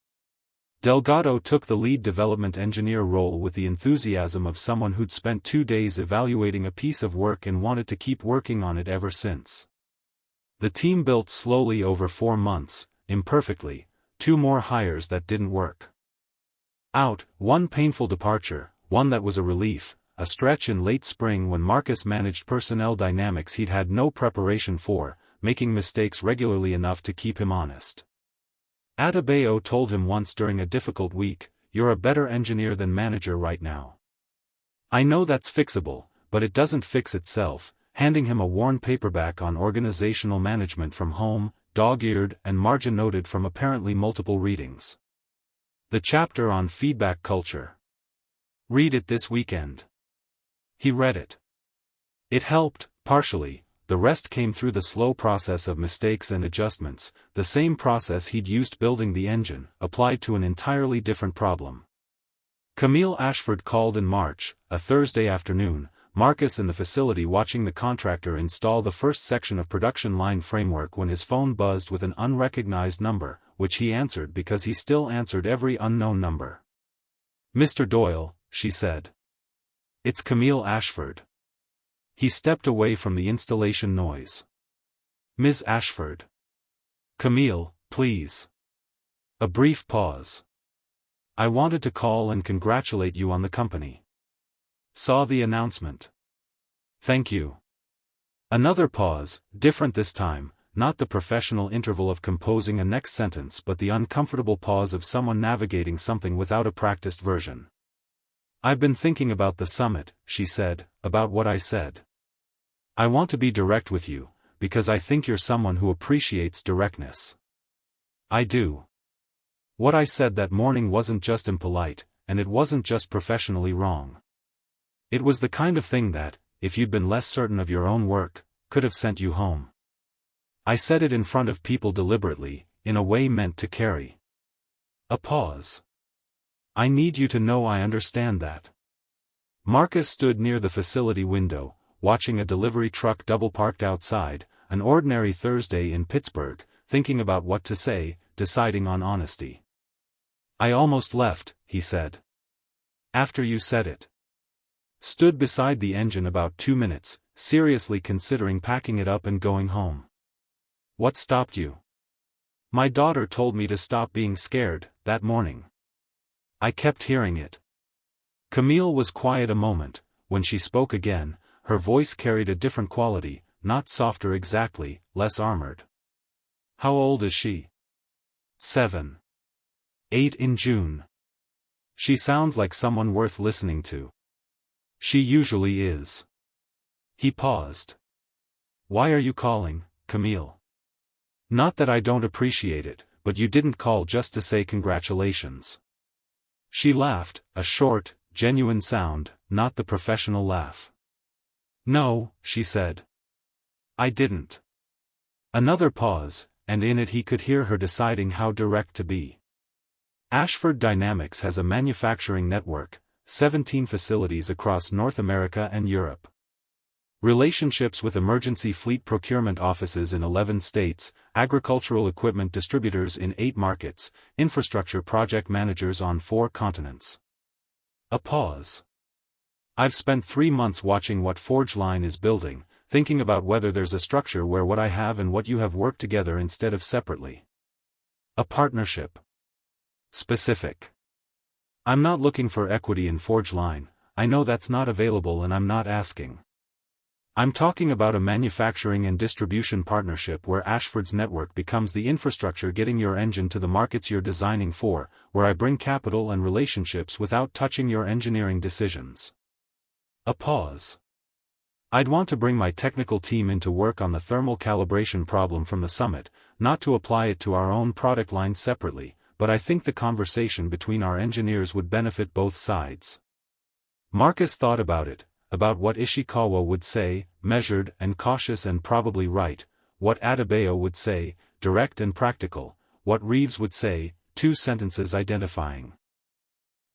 Delgado took the lead development engineer role with the enthusiasm of someone who'd spent 2 days evaluating a piece of work and wanted to keep working on it ever since. The team built slowly over 4 months, imperfectly, 2 more hires that didn't work out, 1 painful departure, 1 that was a relief, a stretch in late spring when Marcus managed personnel dynamics he'd had no preparation for, making mistakes regularly enough to keep him honest. Adebayo told him once during a difficult week, "You're a better engineer than manager right now. I know that's fixable, but it doesn't fix itself," handing him a worn paperback on organizational management from home, dog-eared and margin-noted from apparently multiple readings. The chapter on feedback culture. "Read it this weekend." He read it. It helped, partially. The rest came through the slow process of mistakes and adjustments, the same process he'd used building the engine, applied to an entirely different problem. Camille Ashford called in March, a Thursday afternoon, Marcus in the facility watching the contractor install the first section of production line framework when his phone buzzed with an unrecognized number, which he answered because he still answered every unknown number. "Mr. Doyle," she said. "It's Camille Ashford." He stepped away from the installation noise. "Ms. Ashford." "Camille, please." A brief pause. "I wanted to call and congratulate you on the company. Saw the announcement. Thank you." Another pause, different this time, not the professional interval of composing a next sentence but the uncomfortable pause of someone navigating something without a practiced version. "I've been thinking about the summit," she said, "about what I said. I want to be direct with you, because I think you're someone who appreciates directness. I do. What I said that morning wasn't just impolite, and it wasn't just professionally wrong. It was the kind of thing that, if you'd been less certain of your own work, could have sent you home. I said it in front of people deliberately, in a way meant to carry." A pause. "I need you to know I understand that." Marcus stood near the facility window, watching a delivery truck double-parked outside, an ordinary Thursday in Pittsburgh, thinking about what to say, deciding on honesty. "I almost left," he said. "After you said it." Stood beside the engine about 2 minutes, seriously considering packing it up and going home. "What stopped you?" "My daughter told me to stop being scared, that morning. I kept hearing it." Camille was quiet a moment. When she spoke again, her voice carried a different quality, not softer exactly, less armored. "How old is she?" 7. 8 in June. "She sounds like someone worth listening to." "She usually is." He paused. "Why are you calling, Camille?" "Not that I don't appreciate it, but you didn't call just to say congratulations." She laughed, a short, genuine sound, not the professional laugh. "No," she said. "I didn't." Another pause, and in it he could hear her deciding how direct to be. Ashford Dynamics has a manufacturing network, 17 facilities across North America and Europe. Relationships with emergency fleet procurement offices in 11 states, agricultural equipment distributors in 8 markets, infrastructure project managers on 4 continents. A pause. "I've spent 3 months watching what Forge Line is building, thinking about whether there's a structure where what I have and what you have work together instead of separately. A partnership. Specific. I'm not looking for equity in Forge Line, I know that's not available and I'm not asking. I'm talking about a manufacturing and distribution partnership where Ashford's network becomes the infrastructure getting your engine to the markets you're designing for, where I bring capital and relationships without touching your engineering decisions." A pause. "I'd want to bring my technical team in to work on the thermal calibration problem from the summit, not to apply it to our own product line separately, but I think the conversation between our engineers would benefit both sides." Marcus thought about it, about what Ishikawa would say, measured and cautious and probably right, what Adebayo would say, direct and practical, what Reeves would say, 2 sentences identifying.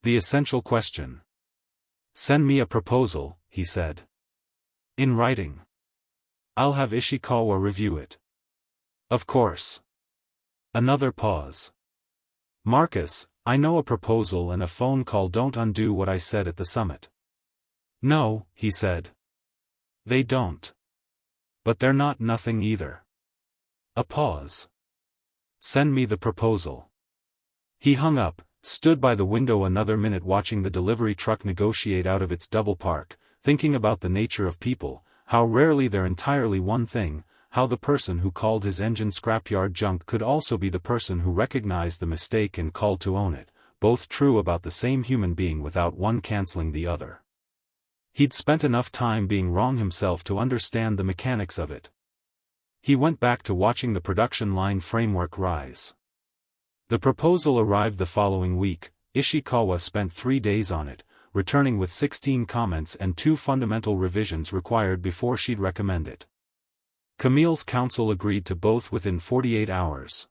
The essential question. Send me a proposal, he said. In writing. I'll have Ishikawa review it. Of course. Another pause. Marcus, I know a proposal and a phone call don't undo what I said at the summit. No, he said. They don't. But they're not nothing either. A pause. Send me the proposal. He hung up, stood by the window another minute watching the delivery truck negotiate out of its double park, thinking about the nature of people, how rarely they're entirely one thing, how the person who called his engine scrapyard junk could also be the person who recognized the mistake and called to own it, both true about the same human being without one canceling the other. He'd spent enough time being wrong himself to understand the mechanics of it. He went back to watching the production line framework rise. The proposal arrived the following week. Ishikawa spent 3 days on it, returning with 16 comments and 2 fundamental revisions required before she'd recommend it. Camille's counsel agreed to both within 48 hours.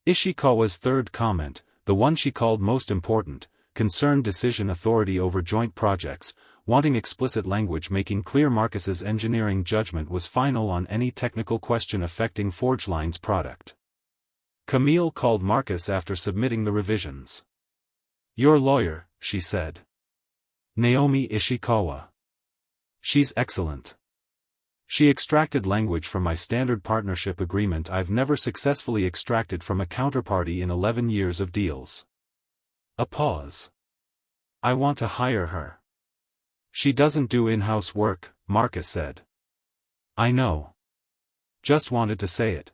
Ishikawa's third comment, the one she called most important, concerned decision authority over joint projects, wanting explicit language making clear Marcus's engineering judgment was final on any technical question affecting Forgeline's product. Camille called Marcus after submitting the revisions. Your lawyer, she said. Naomi Ishikawa. She's excellent. She extracted language from my standard partnership agreement I've never successfully extracted from a counterparty in 11 years of deals. A pause. I want to hire her. She doesn't do in-house work, Marcus said. I know. Just wanted to say it.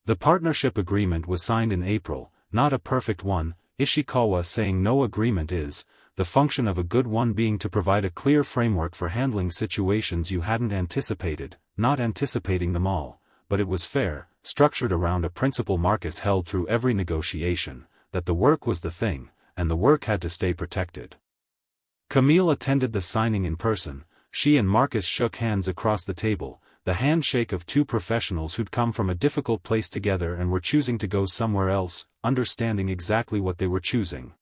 The partnership agreement was signed in April, not a perfect one, Ishikawa saying no agreement is, the function of a good one being to provide a clear framework for handling situations you hadn't anticipated, not anticipating them all, but it was fair, structured around a principle Marcus held through every negotiation, that the work was the thing, and the work had to stay protected. Camille attended the signing in person. She and Marcus shook hands across the table, the handshake of 2 professionals who'd come from a difficult place together and were choosing to go somewhere else, understanding exactly what they were choosing.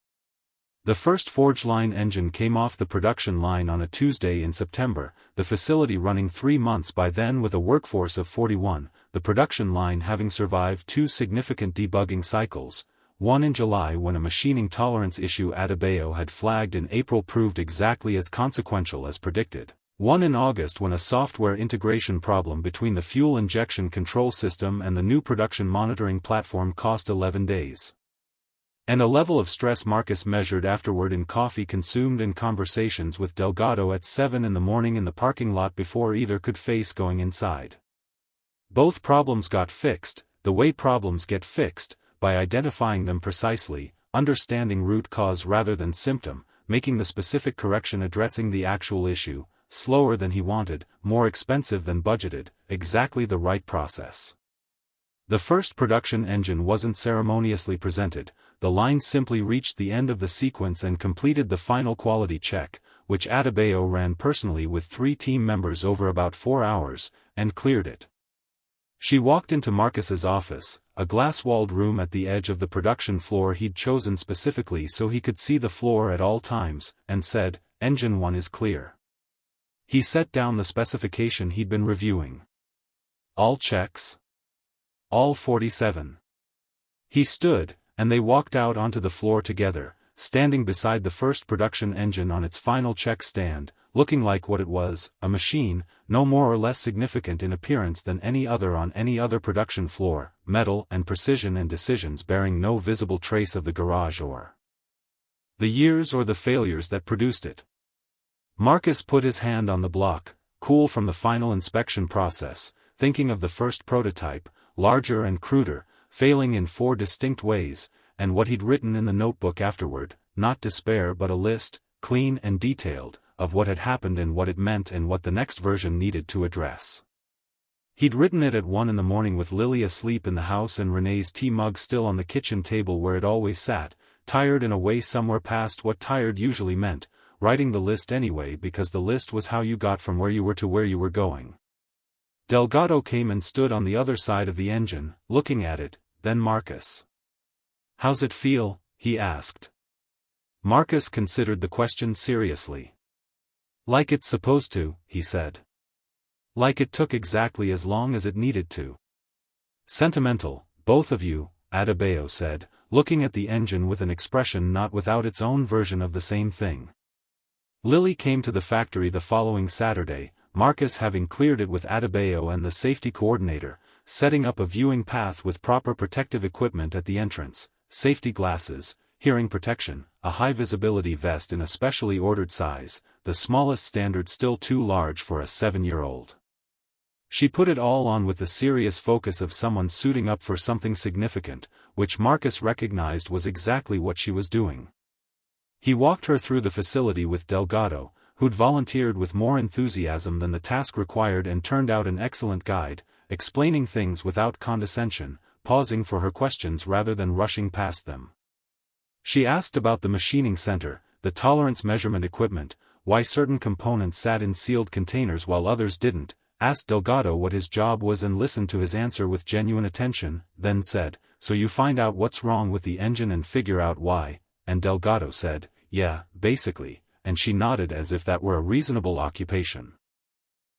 The first Forgeline engine came off the production line on a Tuesday in September, the facility running 3 months by then with a workforce of 41, the production line having survived 2 significant debugging cycles, one in July when a machining tolerance issue Adebayo had flagged in April proved exactly as consequential as predicted, one in August when a software integration problem between the fuel injection control system and the new production monitoring platform cost 11 days. And a level of stress Marcus measured afterward in coffee consumed and conversations with Delgado at 7 in the morning in the parking lot before either could face going inside. Both problems got fixed, the way problems get fixed, by identifying them precisely, understanding root cause rather than symptom, making the specific correction addressing the actual issue, slower than he wanted, more expensive than budgeted, exactly the right process. The first production engine wasn't ceremoniously presented. The line simply reached the end of the sequence and completed the final quality check, which Adebayo ran personally with 3 team members over about 4 hours, and cleared it. She walked into Marcus's office, a glass-walled room at the edge of the production floor he'd chosen specifically so he could see the floor at all times, and said, "Engine 1 is clear." He set down the specification he'd been reviewing. All checks? All 47. He stood, and they walked out onto the floor together, standing beside the first production engine on its final check stand, looking like what it was, a machine, no more or less significant in appearance than any other on any other production floor, metal and precision and decisions bearing no visible trace of the garage or the years or the failures that produced it. Marcus put his hand on the block, cool from the final inspection process, thinking of the first prototype, larger and cruder, failing in 4 distinct ways, and what he'd written in the notebook afterward, not despair but a list, clean and detailed, of what had happened and what it meant and what the next version needed to address. He'd written it at 1 in the morning with Lily asleep in the house and Renee's tea mug still on the kitchen table where it always sat, tired in a way somewhere past what tired usually meant, writing the list anyway because the list was how you got from where you were to where you were going. Delgado came and stood on the other side of the engine, looking at it, then Marcus. "How's it feel?" he asked. Marcus considered the question seriously. Like it's supposed to, he said. Like it took exactly as long as it needed to. Sentimental, both of you, Adebayo said, looking at the engine with an expression not without its own version of the same thing. Lily came to the factory the following Saturday, Marcus having cleared it with Adebayo and the safety coordinator, setting up a viewing path with proper protective equipment at the entrance, safety glasses, hearing protection, a high-visibility vest in a specially ordered size, the smallest standard still too large for a 7-year-old. She put it all on with the serious focus of someone suiting up for something significant, which Marcus recognized was exactly what she was doing. He walked her through the facility with Delgado, who'd volunteered with more enthusiasm than the task required and turned out an excellent guide, explaining things without condescension, pausing for her questions rather than rushing past them. She asked about the machining center, the tolerance measurement equipment, why certain components sat in sealed containers while others didn't, asked Delgado what his job was and listened to his answer with genuine attention, then said, "So you find out what's wrong with the engine and figure out why," and Delgado said, "Yeah, basically," and she nodded as if that were a reasonable occupation.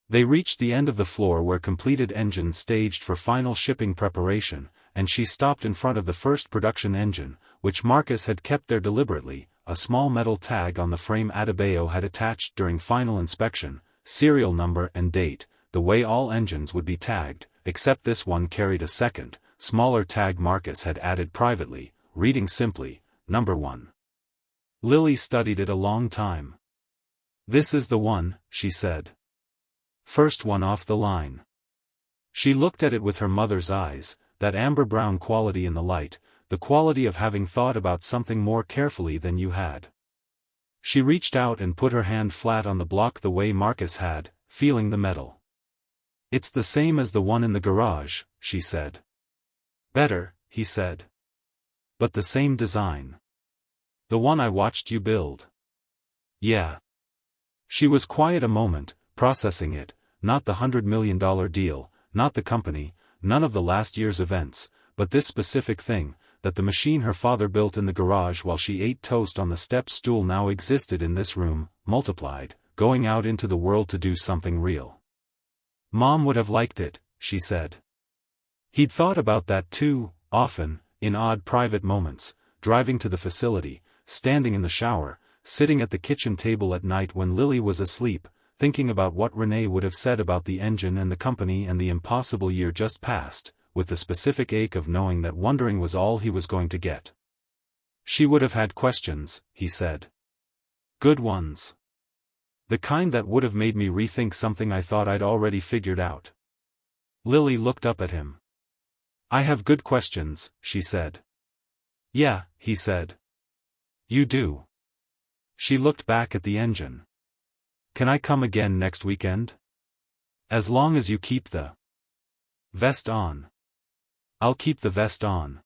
They reached the end of the floor where completed engines staged for final shipping preparation, and she stopped in front of the first production engine, which Marcus had kept there deliberately, a small metal tag on the frame Adebayo had attached during final inspection, serial number and date, the way all engines would be tagged, except this one carried a second, smaller tag Marcus had added privately, reading simply, "Number 1. Lily studied it a long time. "This is the one," she said. "First one off the line." She looked at it with her mother's eyes, that amber-brown quality in the light, the quality of having thought about something more carefully than you had. She reached out and put her hand flat on the block the way Marcus had, feeling the metal. "It's the same as the one in the garage," she said. "Better," he said. "But the same design. The one I watched you build." "Yeah." She was quiet a moment, processing it, not the $100 million deal, not the company, none of the last year's events, but this specific thing, that the machine her father built in the garage while she ate toast on the step stool now existed in this room, multiplied, going out into the world to do something real. "Mom would have liked it," she said. He'd thought about that too, often, in odd private moments, driving to the facility, standing in the shower, sitting at the kitchen table at night when Lily was asleep, thinking about what Renee would have said about the engine and the company and the impossible year just past, with the specific ache of knowing that wondering was all he was going to get. "She would have had questions," he said. "Good ones. The kind that would have made me rethink something I thought I'd already figured out." Lily looked up at him. "I have good questions," she said. "Yeah," he said. "You do." She looked back at the engine. "Can I come again next weekend? As long as you keep the vest on." "I'll keep the vest on."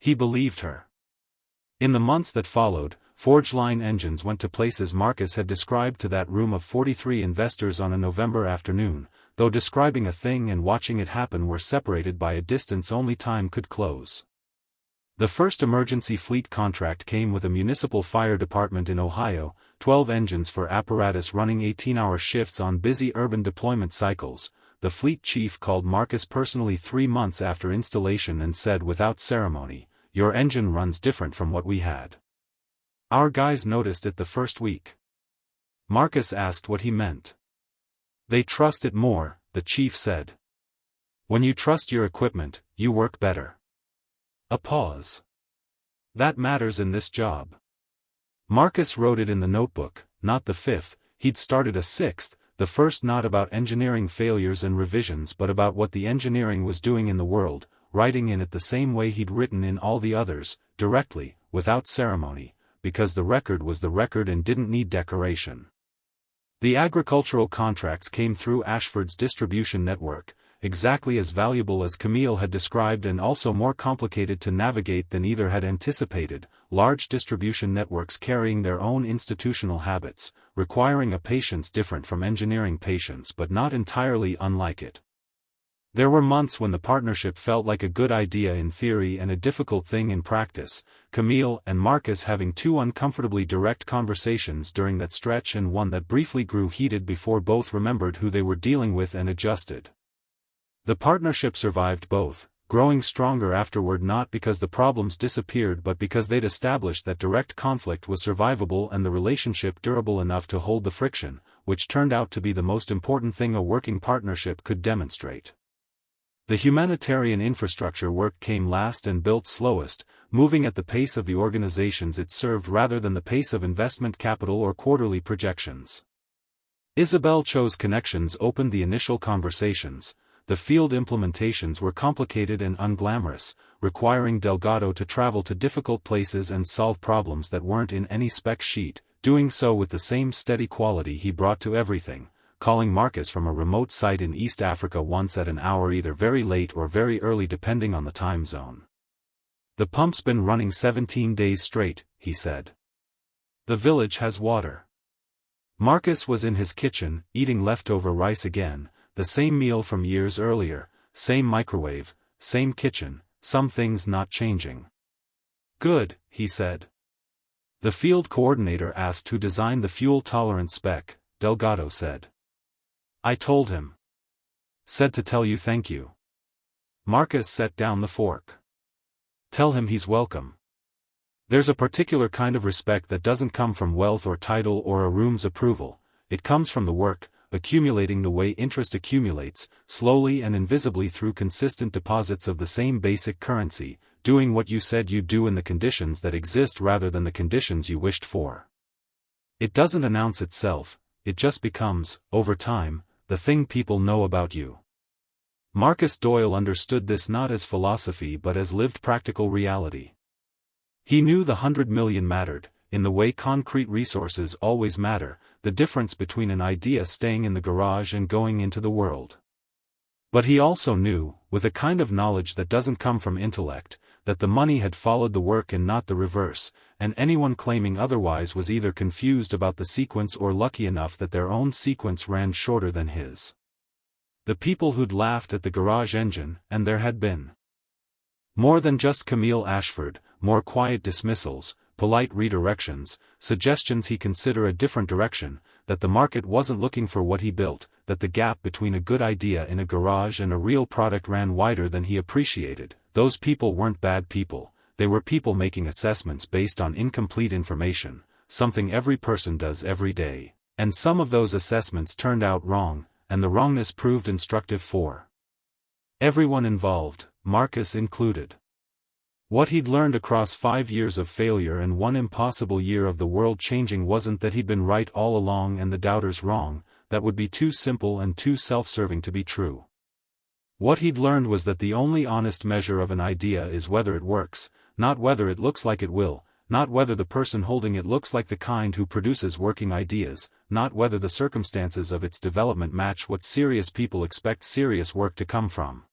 He believed her. In the months that followed, Forge Line engines went to places Marcus had described to that room of 43 investors on a November afternoon, though describing a thing and watching it happen were separated by a distance only time could close. The first emergency fleet contract came with a municipal fire department in Ohio, 12 engines for apparatus running 18-hour shifts on busy urban deployment cycles. The fleet chief called Marcus personally 3 months after installation and said without ceremony, "Your engine runs different from what we had." Our guys noticed it the first week. Marcus asked what he meant. "They trust it more," the chief said. "When you trust your equipment, you work better." A pause. "That matters in this job." Marcus wrote it in the notebook, not the 5th, he'd started a 6th, the first not about engineering failures and revisions but about what the engineering was doing in the world, writing in it the same way he'd written in all the others, directly, without ceremony, because the record was the record and didn't need decoration. The agricultural contracts came through Ashford's distribution network, exactly as valuable as Camille had described and also more complicated to navigate than either had anticipated, large distribution networks carrying their own institutional habits, requiring a patience different from engineering patience but not entirely unlike it. There were months when the partnership felt like a good idea in theory and a difficult thing in practice, Camille and Marcus having two uncomfortably direct conversations during that stretch, and one that briefly grew heated before both remembered who they were dealing with and adjusted. The partnership survived both, growing stronger afterward, not because the problems disappeared but because they'd established that direct conflict was survivable and the relationship durable enough to hold the friction, which turned out to be the most important thing a working partnership could demonstrate. The humanitarian infrastructure work came last and built slowest, moving at the pace of the organizations it served rather than the pace of investment capital or quarterly projections. Isabel Cho's connections opened the initial conversations. The field implementations were complicated and unglamorous, requiring Delgado to travel to difficult places and solve problems that weren't in any spec sheet, doing so with the same steady quality he brought to everything, calling Marcus from a remote site in East Africa once at an hour either very late or very early depending on the time zone. "The pump's been running 17 days straight," he said. "The village has water." Marcus was in his kitchen, eating leftover rice again, the same meal from years earlier, same microwave, same kitchen, some things not changing. "Good," he said. The field coordinator asked who designed the fuel-tolerant spec. Delgado said. "I told him. Said to tell you thank you." Marcus set down the fork. "Tell him he's welcome. There's a particular kind of respect that doesn't come from wealth or title or a room's approval, it comes from the work, accumulating the way interest accumulates, slowly and invisibly through consistent deposits of the same basic currency, doing what you said you'd do in the conditions that exist rather than the conditions you wished for. It doesn't announce itself, it just becomes, over time, the thing people know about you." Marcus Doyle understood this not as philosophy but as lived practical reality. He knew the 100 million mattered, in the way concrete resources always matter, the difference between an idea staying in the garage and going into the world. But he also knew, with a kind of knowledge that doesn't come from intellect, that the money had followed the work and not the reverse, and anyone claiming otherwise was either confused about the sequence or lucky enough that their own sequence ran shorter than his. The people who'd laughed at the garage engine, and there had been more than just Camille Ashford, more quiet dismissals, polite redirections, suggestions he consider a different direction, that the market wasn't looking for what he built, that the gap between a good idea in a garage and a real product ran wider than he appreciated. Those people weren't bad people, they were people making assessments based on incomplete information, something every person does every day, and some of those assessments turned out wrong, and the wrongness proved instructive for everyone involved, Marcus included. What he'd learned across 5 years of failure and one impossible year of the world changing wasn't that he'd been right all along and the doubters wrong, that would be too simple and too self-serving to be true. What he'd learned was that the only honest measure of an idea is whether it works, not whether it looks like it will, not whether the person holding it looks like the kind who produces working ideas, not whether the circumstances of its development match what serious people expect serious work to come from.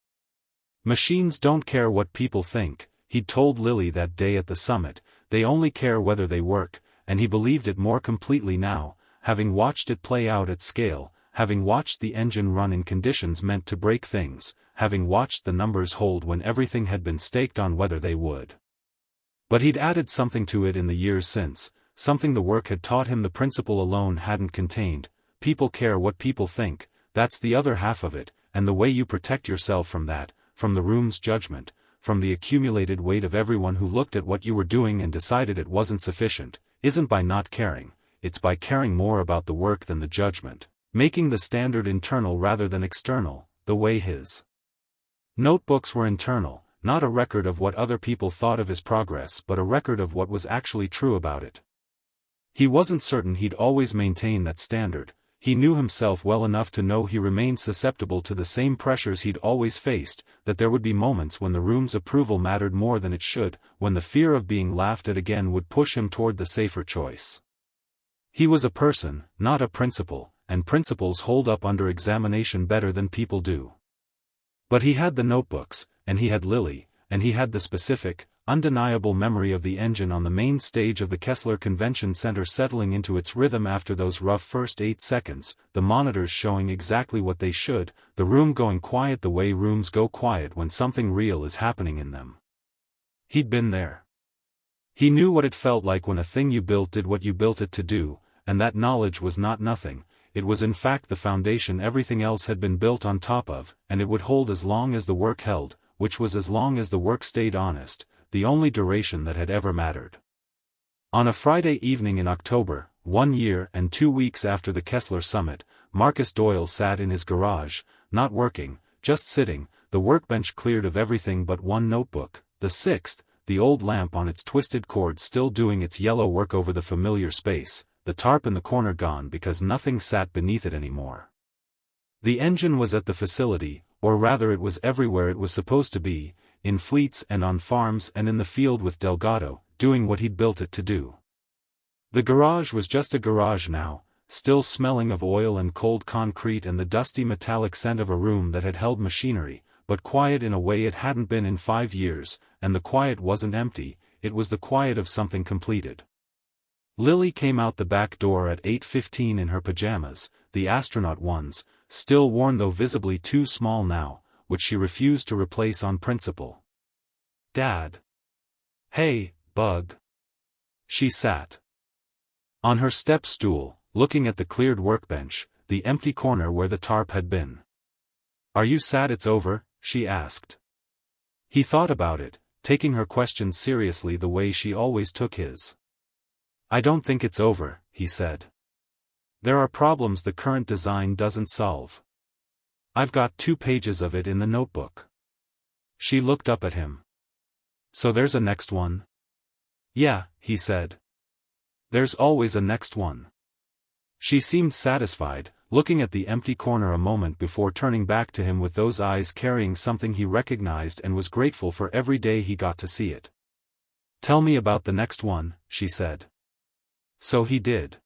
Machines don't care what people think, he'd told Lily that day at the summit, they only care whether they work, and he believed it more completely now, having watched it play out at scale, having watched the engine run in conditions meant to break things, having watched the numbers hold when everything had been staked on whether they would. But he'd added something to it in the years since, something the work had taught him the principle alone hadn't contained. People care what people think, that's the other half of it, and the way you protect yourself from that, from the room's judgment, from the accumulated weight of everyone who looked at what you were doing and decided it wasn't sufficient, isn't by not caring, it's by caring more about the work than the judgment, making the standard internal rather than external, the way his notebooks were internal, not a record of what other people thought of his progress but a record of what was actually true about it. He wasn't certain he'd always maintain that standard, he knew himself well enough to know he remained susceptible to the same pressures he'd always faced, that there would be moments when the room's approval mattered more than it should, when the fear of being laughed at again would push him toward the safer choice. He was a person, not a principle, and principles hold up under examination better than people do. But he had the notebooks, and he had Lily, and he had the specific, undeniable memory of the engine on the main stage of the Kessler Convention Center settling into its rhythm after those rough first 8 seconds, the monitors showing exactly what they should, the room going quiet the way rooms go quiet when something real is happening in them. He'd been there. He knew what it felt like when a thing you built did what you built it to do, and that knowledge was not nothing. It was in fact the foundation everything else had been built on top of, and it would hold as long as the work held, which was as long as the work stayed honest, the only duration that had ever mattered. On a Friday evening in October, 1 year and 2 weeks after the Kessler Summit, Marcus Doyle sat in his garage, not working, just sitting, the workbench cleared of everything but one notebook, the sixth, the old lamp on its twisted cord still doing its yellow work over the familiar space, the tarp in the corner gone because nothing sat beneath it anymore. The engine was at the facility, or rather it was everywhere it was supposed to be, in fleets and on farms and in the field with Delgado, doing what he'd built it to do. The garage was just a garage now, still smelling of oil and cold concrete and the dusty metallic scent of a room that had held machinery, but quiet in a way it hadn't been in 5 years, and the quiet wasn't empty, it was the quiet of something completed. Lily came out the back door at 8:15 in her pajamas, the astronaut ones, still worn though visibly too small now, which she refused to replace on principle. "Dad." "Hey, Bug." She sat on her step stool, looking at the cleared workbench, the empty corner where the tarp had been. "Are you sad it's over?" she asked. He thought about it, taking her question seriously the way she always took his. "I don't think it's over," he said. "There are problems the current design doesn't solve. I've got 2 pages of it in the notebook." She looked up at him. "So there's a next one?" "Yeah," he said. "There's always a next one." She seemed satisfied, looking at the empty corner a moment before turning back to him with those eyes carrying something he recognized and was grateful for every day he got to see it. "Tell me about the next one," she said. So he did.